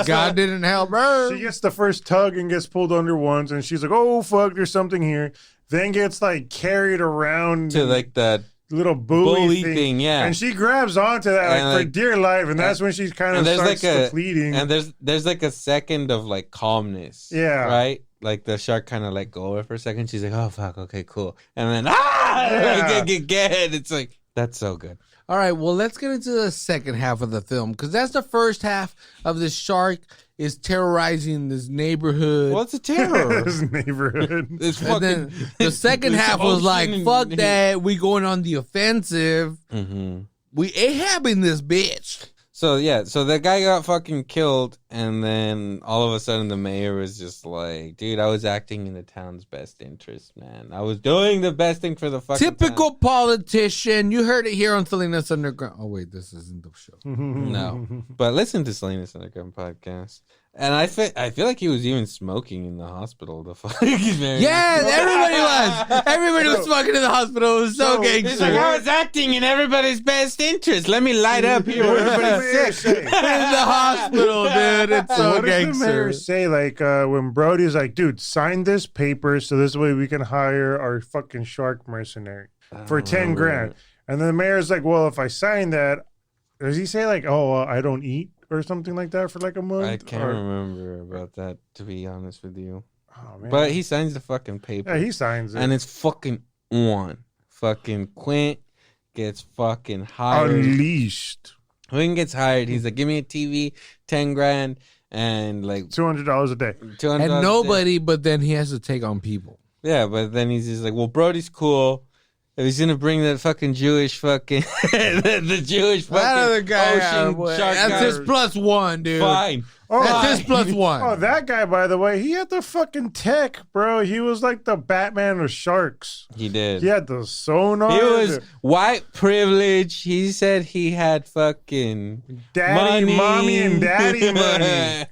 God didn't help her. She gets the first tug and gets pulled under once, and she's like, "Oh fuck, there's something here." Then gets like carried around to like the little buoy thing, yeah. And she grabs onto that like for dear life, and that's when she's kind of starts depleting. And there's like a second of like calmness, Yeah. right? Like the shark kind of let go of her for a second. She's like, "Oh fuck, okay, cool." And then Yeah. get. It's like that's so good. All right, well, let's get into the second half of the film because that's the first half of the shark is terrorizing this neighborhood. Well, it's a terror. This neighborhood. It's And fucking. then the second half was like, fuck that. We going on the offensive. Mm-hmm. We Ahabing this bitch. So yeah, so the guy got fucking killed, and then all of a sudden the mayor was just like, "Dude, I was acting in the town's best interest, man. I was doing the best thing for the fucking Typical town." politician. You heard it here on Salinas Underground. Oh, wait, this isn't the show. No, but listen to Salinas Underground podcast. And I feel like he was even smoking in the hospital. The fuck, Yeah, everybody was. Everybody was smoking in the hospital. It was so He's gangster. like, "I was acting in everybody's best interest. Let me light up here where everybody's sick." in the hospital, dude. It's so What does the mayor gangster. say? Like when Brody's like, "Dude, sign this paper so this way we can hire our fucking shark mercenary for 10 grand." And then the mayor's like, "Well, if I sign that," does he say like, "Oh, I don't eat" or something like that for like a month? I can't remember about that, to be honest with you. Oh, man. But he signs the fucking paper. Yeah, he signs it. And it's fucking on. Fucking Quint gets fucking hired. Unleashed. Quint gets hired. He's like, "Give me a TV, 10 grand, and like $200 a day. $200. And nobody, but then he has to take on people. Yeah, but then he's just like, "Well, Brody's cool. If he's gonna bring that fucking Jewish fucking the Jewish fucking That other guy, ocean shark that's guy, his plus one, dude. fine." Oh, That's his plus one. Oh, that guy, by the way, he had the fucking tech, bro. He was like the Batman of sharks. He did. He had the sonar. He was white privilege. He said he had fucking daddy, money. mommy, and daddy money.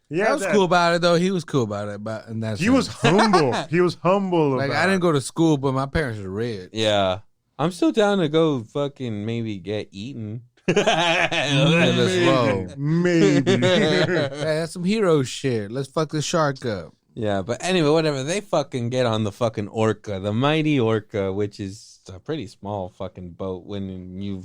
Yeah, That was cool about it, though. He was cool about it, but and that's He was humble. He was humble. like about I didn't go to school, but my parents were rich. Yeah. I'm still down to go fucking maybe get eaten. Let's roll. Maybe. Hey, that's some hero shit. Let's fuck the shark up. Yeah, but anyway, whatever. They fucking get on the fucking Orca, the mighty Orca, which is a pretty small fucking boat when you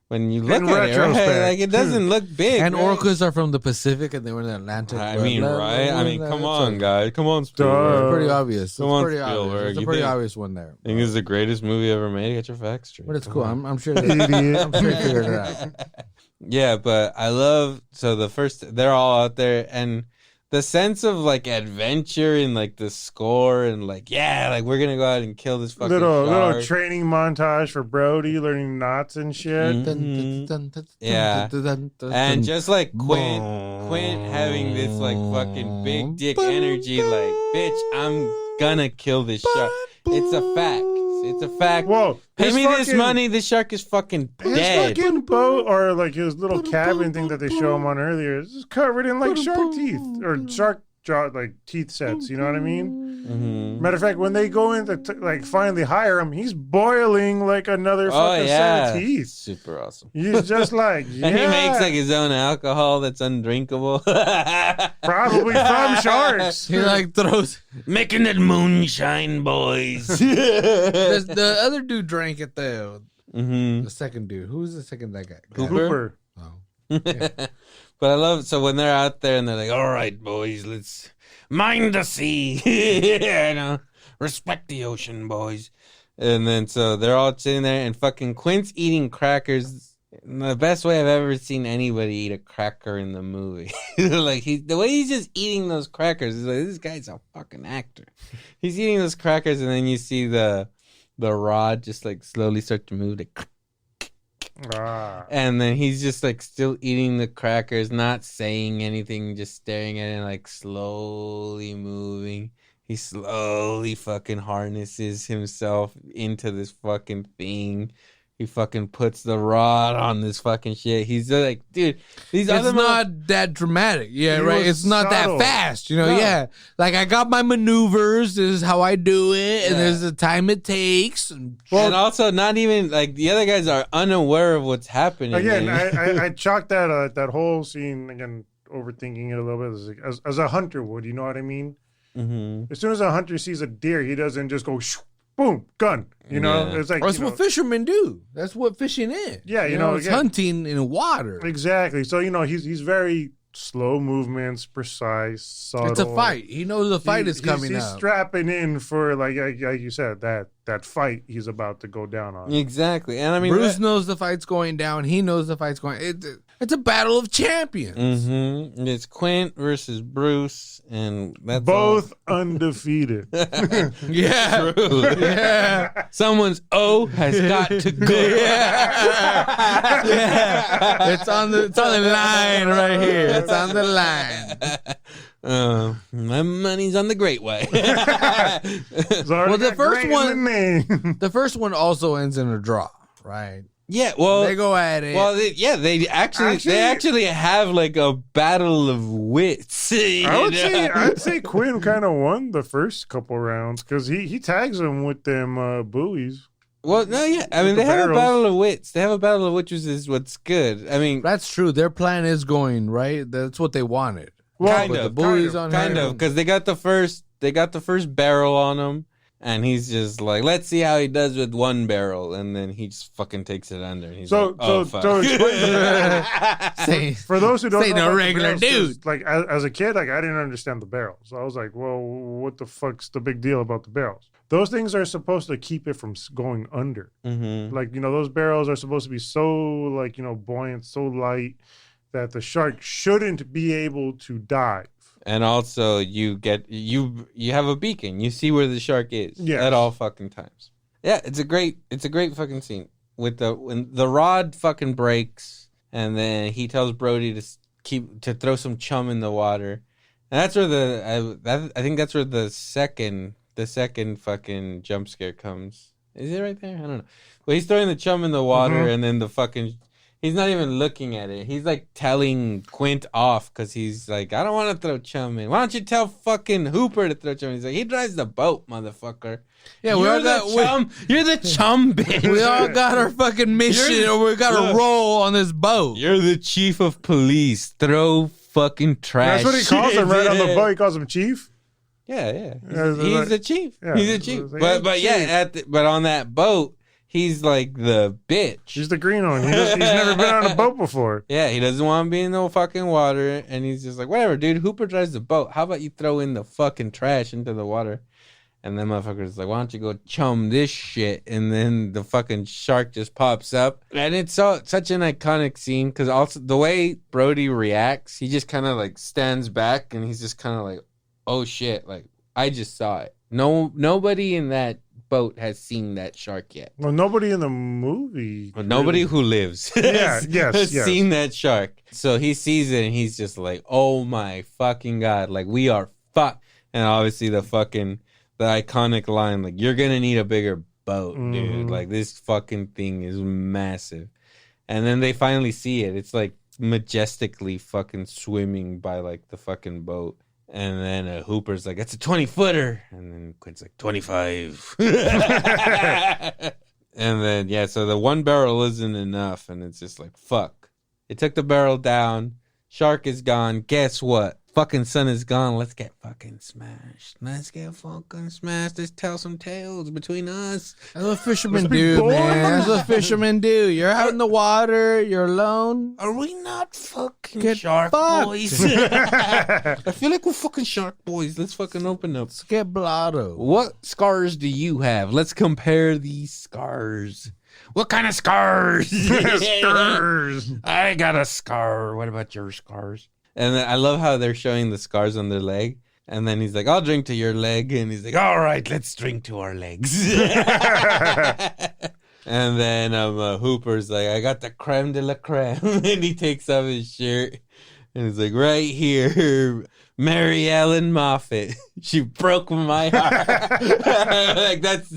look at it, right? retrospect. Like it doesn't look big. And right? orcas are from the Pacific, and they were in the Atlantic. I mean, right? I mean, come on, guys. Come on, Spielberg. It's pretty obvious. Come on, It's pretty obvious. Spielberg. It's a You pretty think- obvious one there. I think it's the greatest movie ever made. Get your facts straight. But it's Come cool. on. I'm sure. I'm sure he figured it out. Yeah, but I love they're all out there and the sense of like adventure and like the score and like like we're gonna go out and kill this fucking little shark. training montage for Brody learning knots and shit. Yeah. And just like Quint having this like fucking big dick energy, like bitch, I'm gonna kill this shark. It's a fact. It's a fact. Whoa, Pay me this money. This shark is fucking His dead. fucking boat, or like his little cabin thing that they show him on earlier, is just covered in like shark teeth or shark jaw, like teeth sets. You know what I mean? Mm-hmm. Matter of fact, when they go in to like finally hire him, he's boiling like another fucking set of teeth. Super awesome. He's just like, yeah, And he makes like his own alcohol that's undrinkable. probably from sharks. He like throws. Making that moonshine, boys. The other dude drank it though. Mm-hmm. The second dude. Who's the second that guy? Cooper? Cooper. But I love so when they're out there and they're like, "All right, boys, let's mind the sea, you know, respect the ocean, boys." And then so they're all sitting there and fucking Quint's eating crackers. The best way I've ever seen anybody eat a cracker in the movie. Like the way he's just eating those crackers is like this guy's a fucking actor. He's eating those crackers and then you see the rod just like slowly start to move. Like, and then he's just like still eating the crackers, not saying anything, just staring at it, like slowly moving. He slowly fucking harnesses himself into this fucking thing. He fucking puts the rod on this fucking shit. He's like, dude, these other It's not that dramatic. Yeah, He right. was It's not subtle. that fast. You know, No. yeah. Like I got my maneuvers. This is how I do it. And Yeah. there's the time it takes. And and also not even like the other guys are unaware of what's happening. Again, man. I chalked that whole scene again, overthinking it a little bit as a hunter would. You know what I mean? Mhm. As soon as a hunter sees a deer, he doesn't just go shoo, boom, gun. You know, Yeah. it's like that's you know, what fishermen do. That's what fishing is. Yeah, you know, it's again- hunting in water. exactly. So you know, he's very slow movements, precise, subtle. It's a fight. He knows the fight is coming He's up. strapping in for like you said that fight he's about to go down on. Exactly. And I mean, Bruce knows the fight's going down. He knows the fight's going. It's a battle of champions. mm-hmm. It's Quint versus Bruce, and that's Both undefeated. Yeah. True. Yeah. Someone's O has got to go. Yeah. Yeah. It's on the line right here. It's on the line. My money's on the Great White. It's already Well, the got first great in one- the name. The first one also ends in a draw, right? Yeah, well, They go at it. well, they actually have like a battle of wits. I'd say Quinn kind of won the first couple rounds because he tags him with them buoys. Well, no, yeah, I mean With they the have a barrels. battle of wits. They have a battle of wits, which is what's good. I mean, That's true. Their plan is going, right? That's what they wanted. kind With of, the buoys on kind here. of, because they got the first barrel on him, and he's just like, let's see how he does with one barrel, and then he just fucking takes it under. And he's So- like, oh, so- fuck. so explain Say, For those who don't Say know no about the regular barrels, 'cause, dude. like as a kid, like I didn't understand the barrels. So I was like, well, what the fuck's the big deal about the barrels? Those things are supposed to keep it from going under. Mhm. Like, you know, those barrels are supposed to be so like, you know, buoyant, so light that the shark shouldn't be able to dive. And also, you have a beacon. You see where the shark is Yes. at all fucking times. Yeah, it's a great fucking scene with when the rod fucking breaks, and then he tells Brody to throw some chum in the water, and that's where I think that's where the second fucking jump scare comes. Is it right there? I don't know. Well, he's throwing the chum in the water, and then the fucking. He's not even looking at it. He's like telling Quint off because he's like, I don't want to throw chum in. Why don't you tell fucking Hooper to throw chum in? He's like, he drives the boat, motherfucker. yeah, we all got You're the chum bitch. we all got our fucking mission, or we got a role on this boat. You're the chief of police. Throw fucking trash. That's what he calls him right on the Yeah. boat. He calls him chief. Yeah. Yeah, He's the chief. yeah, He's the chief. it's like, But hey, yeah, chief. but on that boat, he's like the bitch. He's the green one. He's never been on a boat before. Yeah, he doesn't want to be in no fucking water, and he's just like, whatever, dude. Hooper drives the boat. How about you throw in the fucking trash into the water? And then motherfucker's like, why don't you go chum this shit? And then the fucking shark just pops up. And it's such an iconic scene because also the way Brody reacts, he just kind of like stands back and he's just kind of like, oh shit, like I just saw it. Nobody in that boat has seen that shark yet. Well, nobody in the movie. Well, nobody really. who lives Yeah, has yes. seen that shark. So he sees it and he's just like, oh my fucking God, like we are fucked. And obviously the iconic line, like, you're gonna need a bigger boat, dude. Like, this fucking thing is massive. And then they finally see it. It's like majestically fucking swimming by like the fucking boat. And then Hooper's like, it's a 20-footer. And then Quint's like, 25. And then, yeah, so the one barrel isn't enough. And it's just like, fuck. It took the barrel down. Shark is gone. Guess what? Fucking sun is gone. Let's get fucking smashed. Let's tell some tales between us. That's what fishermen Let's be do, boys. man. That's what fishermen do. You're out in the water. You're alone. Are we not fucking Get shark fucked. boys? I feel like we're fucking shark boys. Let's fucking open up. Let's get blotto. What scars do you have? Let's compare these scars. What kind of scars? Scars. I got a scar. What about your scars? And then I love how they're showing the scars on their leg. And then he's like, I'll drink to your leg. And he's like, all right, let's drink to our legs. And then Hooper's like, I got the creme de la creme. And he takes off his shirt. And he's like, right here, Mary Ellen Moffat. She broke my heart. Like, that's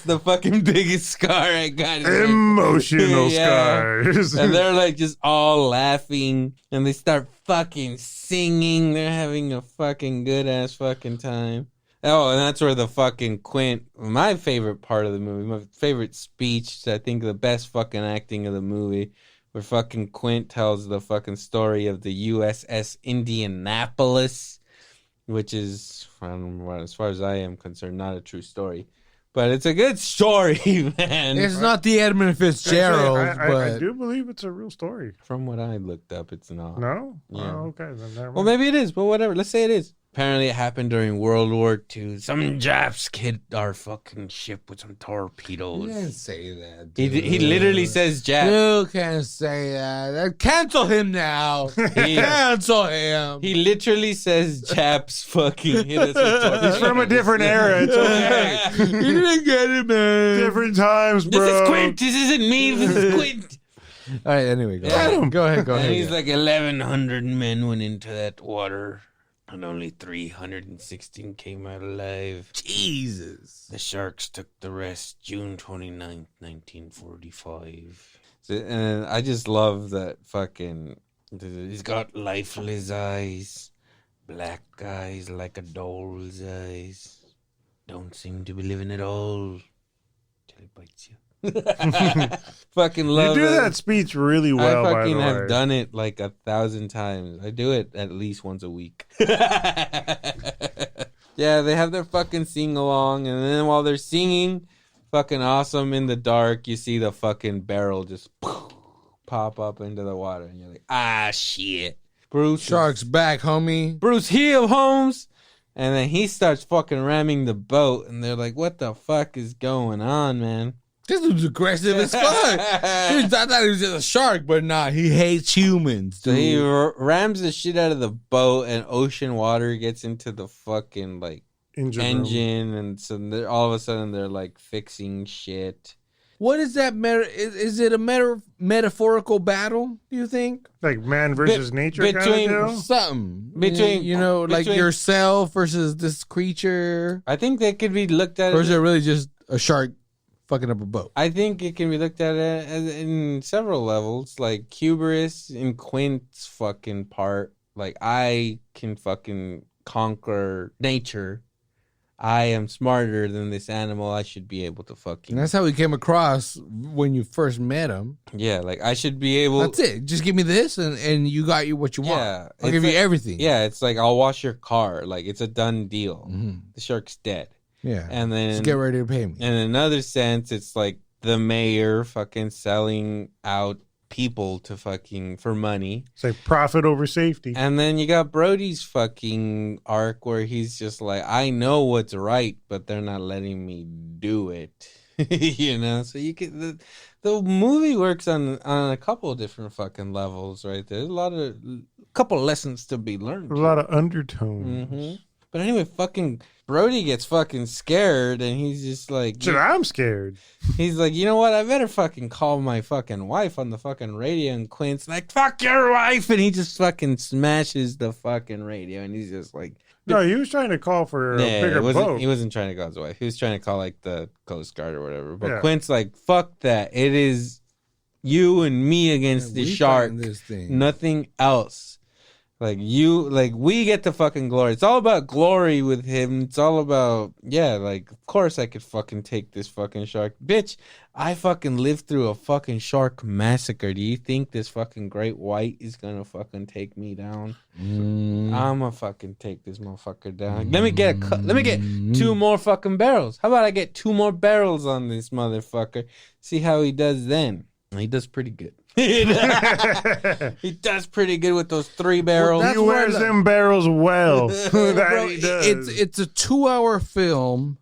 the fucking biggest scar I got. Emotional Yeah. scars. And they're like just all laughing. And they start fucking singing. They're having a fucking good ass fucking time. Oh, and that's where the fucking Quint, my favorite part of the movie, my favorite speech, I think the best fucking acting of the movie, where fucking Quint tells the fucking story of the USS Indianapolis, which is, as far as I am concerned, not a true story. But it's a good story, man. It's not the Edmund Fitzgerald, I but do believe it's a real story. From what I looked up, it's not. No? Yeah. Oh, okay. Then never Well, mind. maybe it is, but whatever. Let's say it is. Apparently, it happened during World War II. Some Japs hit our fucking ship with some torpedoes. you can't say that. He literally says Jap. You can't say that. Cancel him now. Cancel him. He literally says Japs fucking hit us with torpedoes. He's from a different era. It's okay. You didn't get it, man. Different times, bro. This is Quint. This isn't me. This is Quint. All right, anyway, go Yeah. ahead. Go ahead. And he's like, 1,100 men went into that water, and only 316 came out alive. Jesus. The sharks took the rest June 29th, 1945. So, and I just love that fucking... He's got lifeless eyes, black eyes like a doll's eyes. Don't seem to be living at all till it bites you. Fucking love You do it. that speech really well, I by the fucking way. have done it like 1,000 times. I do it at least once a week. Yeah, they have their fucking sing along, and then while they're singing, fucking awesome in the dark, you see the fucking barrel just pop up into the water, and you're like, ah, shit. Shark's back, homie. Bruce Hill, Holmes. And then he starts fucking ramming the boat, and they're like, what the fuck is going on, man? This dude's aggressive as fuck. I thought he was just a shark, but nah, he hates humans. So he Dude. rams the shit out of the boat, and ocean water gets into the fucking like engine, and so all of a sudden they're like fixing shit. What is that? Is it a metaphorical battle? Do you think? Like man versus nature kind between- of deal? Something Between- you know, like between- yourself versus this creature, I think they could be looked at. or is it really just a shark fucking up a boat? I think it can be looked at as in several levels, like hubris in Quint's fucking part. Like I can fucking conquer nature. I am smarter than this animal. I should be able to fucking. And that's how he came across when you first met him. Yeah, like I should be able. That's it. Just give me this, and you got you what you want. Yeah, I'll give you everything. Yeah, it's like I'll wash your car. Like it's a done deal. Mm-hmm. The shark's dead. Yeah. And then just get ready to pay me. In another sense, it's like the mayor fucking selling out people to fucking for money. It's like profit over safety. And then you got Brody's fucking arc where he's just like, I know what's right, but they're not letting me do it. You know, so you can the movie works on a couple of different fucking levels right there. There's couple of lessons to be learned. There's a lot of undertones. Mm-hmm. But anyway, fucking Brody gets fucking scared, and he's just like, shit, I'm scared. He's like, you know what? I better fucking call my fucking wife on the fucking radio. And Quint's like, fuck your wife, and he just fucking smashes the fucking radio, and he's just like, no, he was trying to call for a bigger boat. He wasn't trying to call his wife. He was trying to call like the Coast Guard or whatever. But Yeah. Quint's like, fuck that. It is you and me against the shark. This thing. Nothing else. Like we get the fucking glory. It's all about glory with him. It's all about, yeah, like, of course I could fucking take this fucking shark. Bitch, I fucking lived through a fucking shark massacre. Do you think this fucking great white is gonna fucking take me down? I'ma fucking take this motherfucker down. Let me get 2 more fucking barrels. How about I get 2 more barrels on this motherfucker? See how he does then. He does pretty good. He does pretty good with those 3 barrels. He wears them barrels well. That Bro, he does. it's a 2-hour film,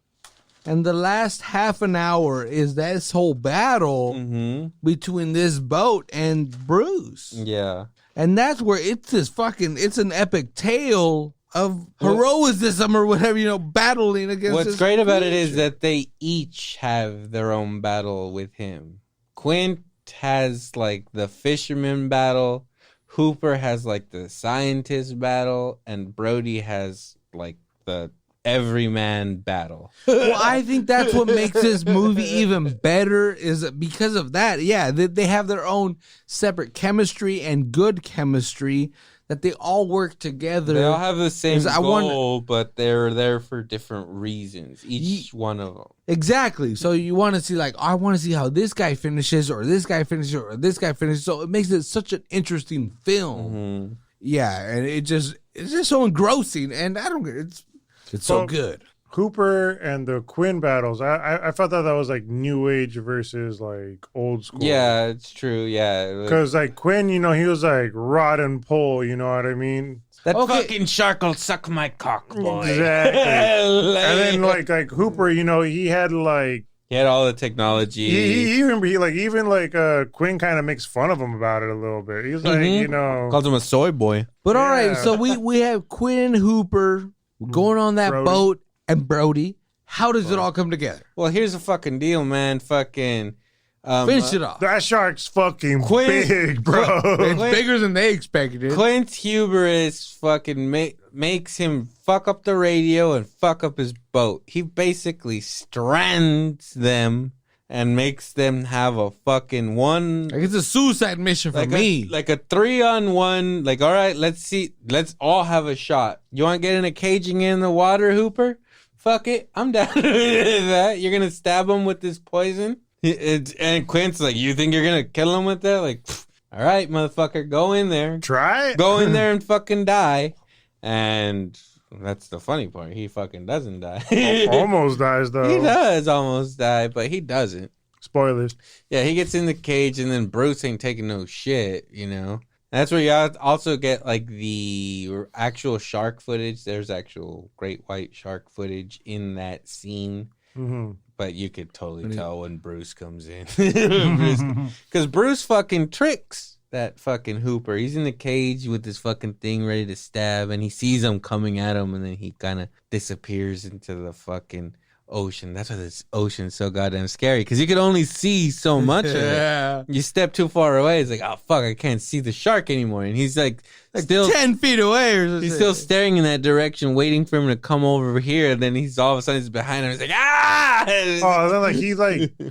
and the last half an hour is this whole battle between this boat and Bruce. Yeah. And that's where it's an epic tale of heroism or whatever, battling against What's this great about it creature. is that they each have their own battle with him. Quint has like the fisherman battle, Hooper has like the scientist battle, and Brody has like the everyman battle. Well, I think that's what makes this movie even better is because of that. Yeah, they have their own separate chemistry and good chemistry that they all work together. They all have the same I goal, but they're there for different reasons. Each one of them. Exactly. So you want to see I want to see how this guy finishes or this guy finishes or this guy finishes. So it makes it such an interesting film. Mm-hmm. Yeah, and it's just so engrossing, and I don't get it's so Well, good. Hooper and the Quinn battles. I thought that was like new age versus like old school. Yeah, it's true. Yeah. Because like Quinn, he was like rod and pull. You know what I mean? That Okay. fucking shark will suck my cock, boy. Exactly. And then like Hooper, he had like He had all the technology. even Quinn kind of makes fun of him about it a little bit. He's like, Calls him a soy boy. But all right, Yeah. so we have Quinn and Hooper going on that Brody. boat and Brody. How does it all come together? Well, here's the fucking deal, man. Fucking Finish it off. that shark's fucking Quinn- big, bro. It's bigger than they expected it. Clint's hubris fucking makes him fuck up the radio and fuck up his boat. He basically strands them and makes them have a fucking one. Like it's a suicide mission for me. Like a 3-on-1. Like, all right, let's see. Let's all have a shot. You want to get in a caging in the water, Hooper? Fuck it. I'm down with that. You're going to stab him with this poison? And Quint's like, you think you're going to kill him with that? Like, pfft, all right, motherfucker, go in there. Try it. Go in there and fucking die. And that's the funny part. He fucking doesn't die. Almost dies though. He does almost die, but he doesn't. Spoilers. Yeah, he gets in the cage, and then Bruce ain't taking no shit, That's where you also get, like, the actual shark footage. There's actual great white shark footage in that scene. Mm-hmm. But you could totally tell when Bruce comes in. Because Bruce fucking tricks that fucking Hooper. He's in the cage with this fucking thing ready to stab, and he sees him coming at him, and then he kind of disappears into the fucking ocean. That's why this ocean's so goddamn scary, because you can only see so much of it. Yeah. You step too far away, it's like, oh fuck, I can't see the shark anymore. And he's like still 10 feet away or something. he's still staring in that direction, waiting for him to come over here. And then he's all of a sudden he's behind him. He's like, ah! Oh, then he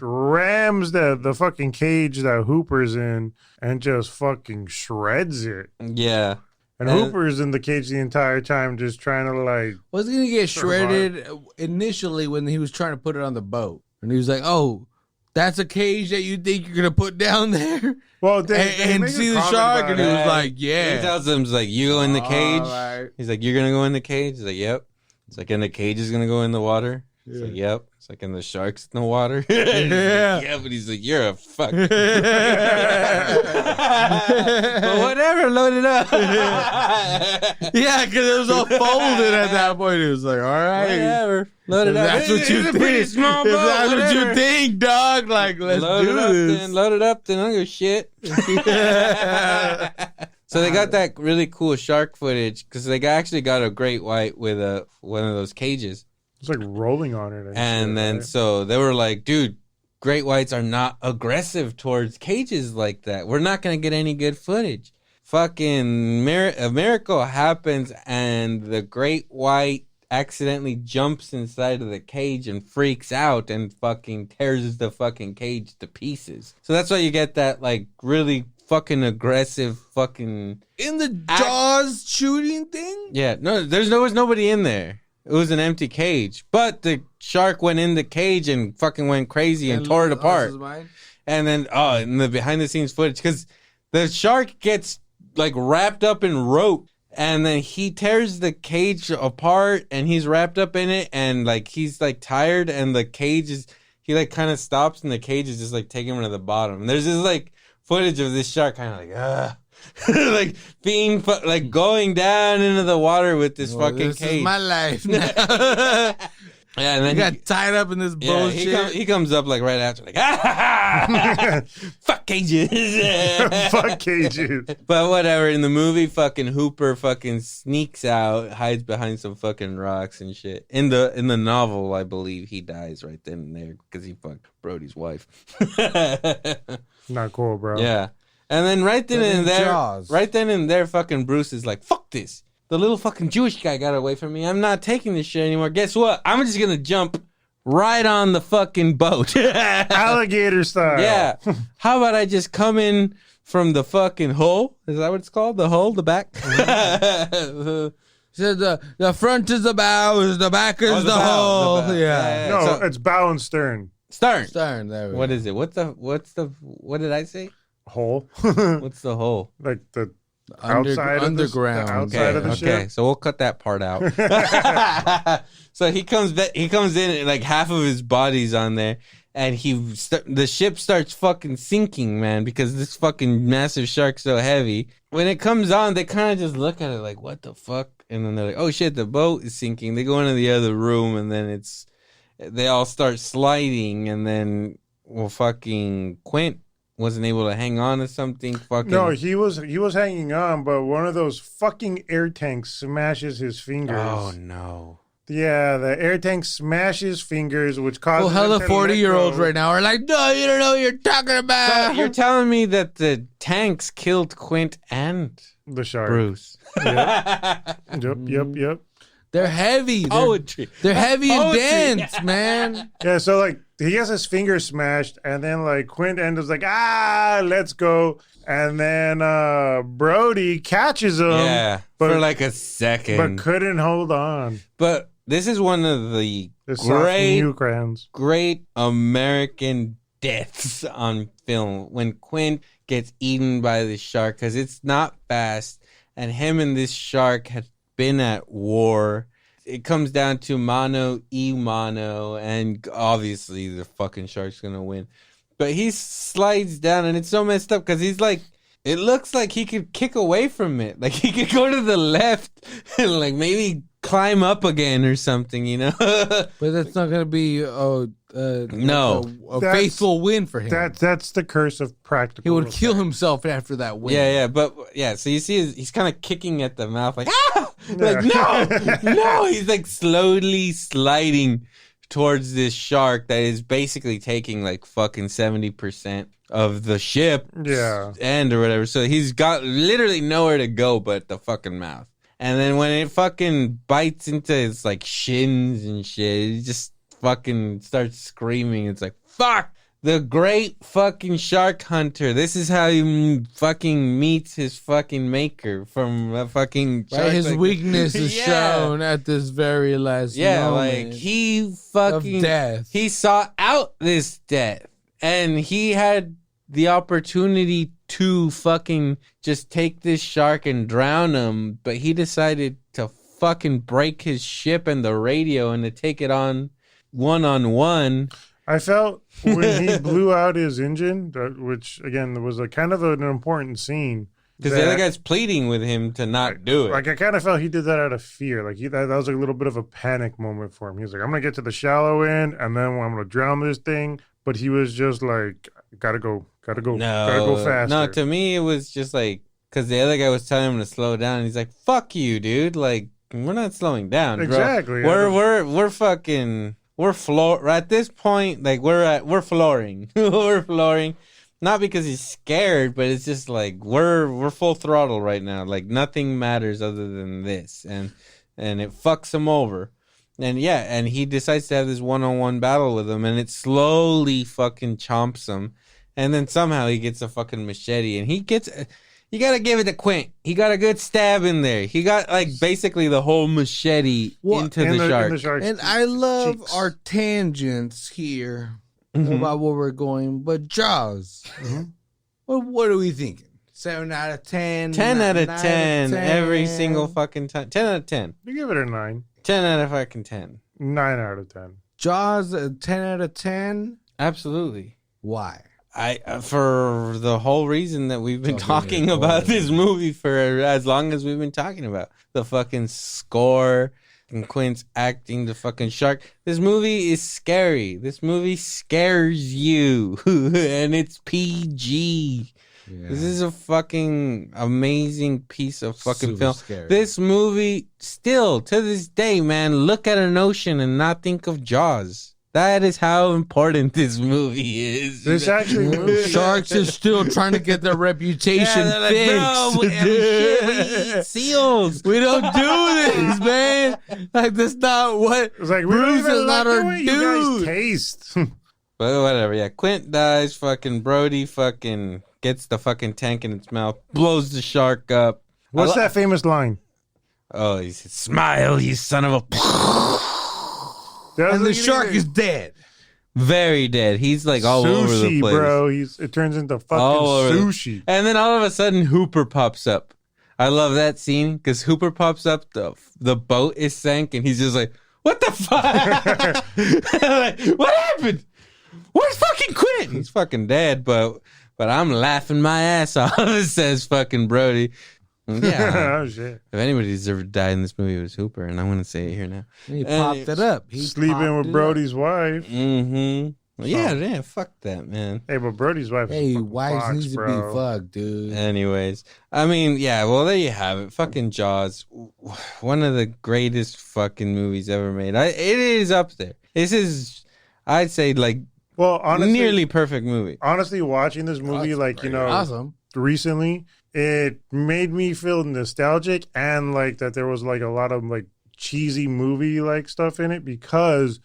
rams the fucking cage that Hooper's in and just fucking shreds it. Yeah. And Hooper's in the cage the entire time, just trying to like. Was he gonna get shredded initially when he was trying to put it on the boat, and he was like, "Oh, that's a cage that you think you're gonna put down there?" Well, and see the shark, and he was like, "Yeah." He tells him, he's like, "You go in the cage." Right. He's like, "You're gonna go in the cage." He's like, "Yep." It's like, "And the cage is gonna go in the water." He's like, "Yep." It's like, "And the shark's in the water." Yeah. Yeah, but he's like, "You're a fuck." But whatever, load it up. Yeah, because it was all folded at that point. He was like, "All right, Whatever, load it if up. that's what you It's a think. pretty small If boat, that's what you whatever. think, dog. Like, let's Load do it up, this." then. Load it up, then. I don't give a shit. So they got that really cool shark footage because they actually got a great white with one of those cages. It's like rolling on it. And then so they were like, dude, great whites are not aggressive towards cages like that. We're not going to get any good footage. Fucking a miracle happens and the great white accidentally jumps inside of the cage and freaks out and fucking tears the fucking cage to pieces. So that's why you get that like really fucking aggressive fucking In the Jaws shooting thing? yeah. No, there was nobody in there. It was an empty cage, but the shark went in the cage and fucking went crazy and tore it apart. And then in the behind the scenes footage, because the shark gets like wrapped up in rope. And then he tears the cage apart and he's wrapped up in it and like he's like tired and the cage is he like kind of stops and the cage is just like taking him to the bottom. And there's this like footage of this shark kind of like like being like going down into the water with this fucking this cage. is my life now. Yeah, and then he got tied up in this bullshit. He comes up like right after, like, fuck cages. Fuck cages. But whatever, in the movie, fucking Hooper fucking sneaks out, hides behind some fucking rocks and shit. In the novel, I believe he dies right then and there because he fucked Brody's wife. Not cool, bro. Yeah. And then right then Jaws. and there, fucking Bruce is like, fuck this. The little fucking Jewish guy got away from me. I'm not taking this shit anymore. Guess what? I'm just going to jump right on the fucking boat. Alligator style. Yeah. How about I just come in from the fucking hull? Is that what it's called? The hull? The back? So the front is the bow, the back is Oh, the bow, hull. the bow. Yeah. No, So- it's bow and stern. Stern. Stern, there we What go. is it? What did I say? Hole. What's the hull? Like the Under- outside underground. Of the outside of the Okay, ship. so we'll cut that part out. So he comes in and like half of his body's on there, and the ship starts fucking sinking, man, because this fucking massive shark's so heavy. When it comes on, they kind of just look at it like, what the fuck? And then they're like, oh shit, the boat is sinking. They go into the other room, and then they all start sliding, and then fucking Quint wasn't able to hang on to something. Fucking No, he was hanging on, but one of those fucking air tanks smashes his fingers. Oh no. Yeah, the air tank smashes fingers, which causes. Well, hella him to let 40-year-olds go. right now are like, no, you don't know what you're talking So about. you're telling me that the tanks killed Quint and The shark. Bruce? Yep. They're heavy. Poetry. They're heavy and Poetry. dense, man. Yeah, so like he gets his finger smashed, and then like Quint ends up like, let's go. And then Brody catches him. Yeah, but, for like a second. but couldn't hold on. But this is one of the The soft great American deaths on film when Quint gets eaten by the shark because it's not fast, and him and this shark had been at war. It comes down to mano y mano, and obviously the fucking shark's gonna win. But he slides down, and it's so messed up because he's like, it looks like he could kick away from it. Like he could go to the left and like maybe climb up again or something, you know? But that's not going to be No. a That's- faithful win for him. That's the curse of practical. He would kill effect. himself after that win. Yeah. So you see, he's kind of kicking at the mouth, like like no. He's like slowly sliding towards this shark that is basically taking like fucking 70% of the ship, end or whatever. So he's got literally nowhere to go but the fucking mouth. And then when it fucking bites into his like shins and shit, he just fucking starts screaming. It's like, fuck! The great fucking shark hunter. This is how he fucking meets his fucking maker from a fucking shark. Right, his like, weakness is shown at this very last moment. Like he fucking of death. He sought out this death, and he had the opportunity to fucking just take this shark and drown him, but he decided to fucking break his ship and the radio and to take it on one-on-one. I felt when he blew out his engine, which again was a kind of an important scene. Because the other guy's pleading with him to not do it. Like, I kind of felt he did that out of fear. Like, that was a little bit of a panic moment for him. He was like, I'm going to get to the shallow end, and then I'm going to drown this thing. But he was just like, gotta go faster. No, to me, it was just like, because the other guy was telling him to slow down, and he's like, fuck you, dude. Like, we're not slowing down, exactly. Bro. We're fucking... We're at this point, like we're flooring. We're flooring. Not because he's scared, but it's just like we're full throttle right now. Like nothing matters other than this. And it fucks him over. And he decides to have this one-on-one battle with him, and it slowly fucking chomps him. And then somehow he gets a fucking machete, and he gets... You gotta give it to Quint. He got a good stab in there. He got like basically the whole machete into the shark. And I love cheeks. our tangents here about where we're going. But Jaws, what are we thinking? 7 out of 10? 10 out of 9 10 every single fucking time. 10 out of 10. You give it a 9. 10 out of fucking 10. 9 out of 10. Jaws, a 10 out of 10? Absolutely. Why? For the whole reason that we've been talking about this movie for as long as we've been talking about the fucking score and Quint's acting the fucking shark. This movie is scary. This movie scares you, and it's PG. Yeah. This is a fucking amazing piece of fucking film. Scary. This movie, still to this day, man, look at an ocean and not think of Jaws. That is how important this movie is. This actually Sharks are still trying to get their reputation fixed. Bro, we eat seals. We don't do this, man. Like, that's not what. It's like, Bruce is not our dude. You guys taste. But whatever, yeah. Quint dies. Fucking Brody fucking gets the fucking tank in its mouth, blows the shark up. What's that famous line? Oh, he said, "Smile, you son of a." And the shark is dead. Very dead. He's like all sushi, over the place. Bro. It turns into fucking sushi. And then all of a sudden, Hooper pops up. I love that scene because Hooper pops up. The boat is sank, and he's just like, "What the fuck? Like, what happened? Where's fucking Quint? He's fucking dead." But I'm laughing my ass off. Says fucking Brody. Yeah. Oh shit. If anybody deserved to die in this movie, it was Hooper, and I'm gonna say it here now. He popped it up. He sleeping with Brody's wife. Mm-hmm. Yeah, fuck that, man. Hey, but Brody's wife. Hey, is wives box, needs to be fucked, dude. Anyways, I mean, yeah. Well, there you have it. Fucking Jaws, one of the greatest fucking movies ever made. It is up there. This is, I'd say, like, honestly, nearly perfect movie. Honestly, watching this movie, awesome. Recently, it made me feel nostalgic and like that there was like a lot of like cheesy movie like stuff in it because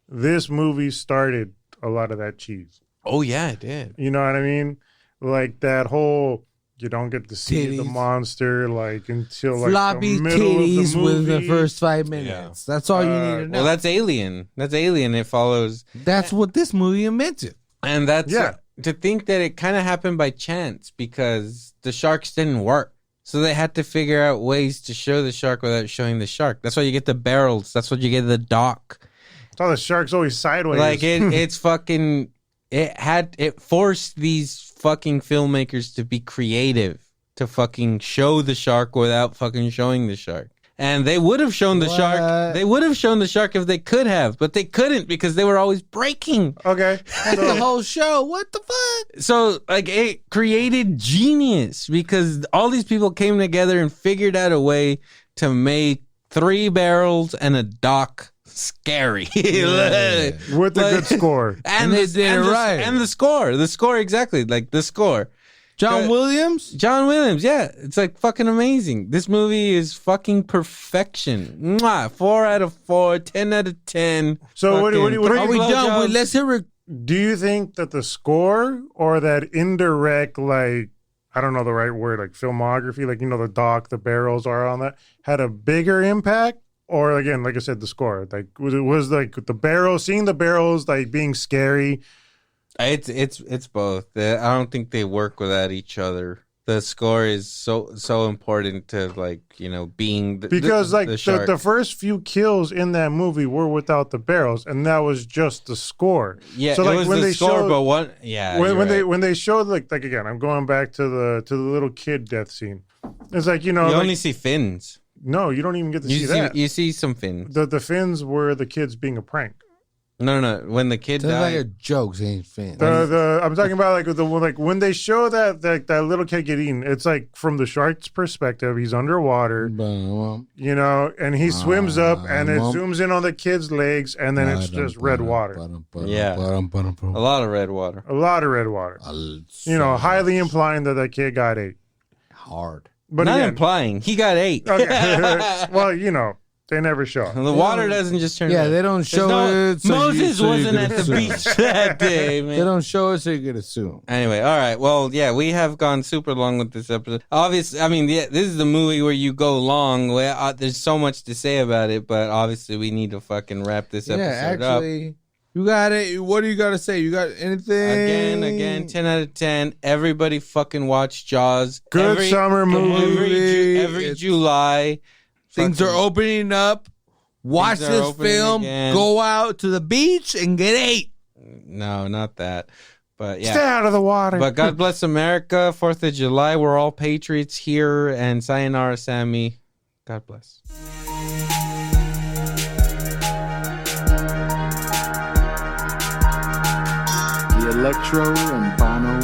this movie started a lot of that cheese. Oh yeah, it did. You know what I mean? Like that whole you don't get to see the monster like until like floppy the middle titties of the movie. with the first 5 minutes. Yeah. That's all you need to know. Well, that's Alien. It follows. That's what this movie invented. And that's to think that it kind of happened by chance because the sharks didn't work. So they had to figure out ways to show the shark without showing the shark. That's why you get the barrels. That's what you get the dock. Oh, the shark's always sideways. Like it's fucking. It forced these fucking filmmakers to be creative to fucking show the shark without fucking showing the shark. And they would have shown the shark. They would have shown the shark if they could have, but they couldn't because they were always breaking. Okay. That's the whole show. What the fuck? So, like, it created genius because all these people came together and figured out a way to make 3 barrels and a dock scary. With a good score. And they did it right. And the score, exactly. Like, the score. John Williams, yeah. It's like fucking amazing. This movie is fucking perfection. Mwah. 4 out of 4, 10 out of 10. So what are we are we done? Let's hear do you think that the score or that indirect, like, I don't know the right word, like filmography, like, the dock, the barrels are on that, had a bigger impact? Or again, like I said, the score, like, was like the barrels, seeing the barrels, like being scary. It's both. I don't think they work without each other. The score is so important to, like, being because the shark. the first few kills in that movie were without the barrels, and that was just the score. Yeah, so it like was when the they score, showed, but what? Yeah, when they showed like again, I'm going back to the little kid death scene. It's like you like, only see fins. no, you don't even get to see that. You see some fins. The fins were the kids being a prank. No. When the kid Sounds died, like a joke, ain't fin. I'm talking about like when they show that little kid get eaten, it's like from the shark's perspective, he's underwater, and he swims up, and it zooms in on the kid's legs, and then it's just red water. Yeah. a lot of red water. A lot of red water. Highly implying that kid got ate. Hard. But Not again, implying he got ate. okay. Well, they never show it. The water doesn't just turn. Yeah, red. they don't show it. So Moses you wasn't can at the assume. beach that day, man. They don't show it, so you can assume. Anyway, all right. Well, yeah, we have gone super long with this episode. Obviously, I mean, this is the movie where you go long. There's so much to say about it, but obviously we need to fucking wrap this episode up. You got it. What do you got to say? You got anything? Again, 10 out of 10. Everybody fucking watch Jaws. Good summer movie. Every July. Things are opening up. Watch this film. Again. Go out to the beach and get ate. No, not that. But yeah. Stay out of the water. But God bless America. 4th of July. We're all patriots here. And sayonara, Sammy. God bless. The Electro and Bono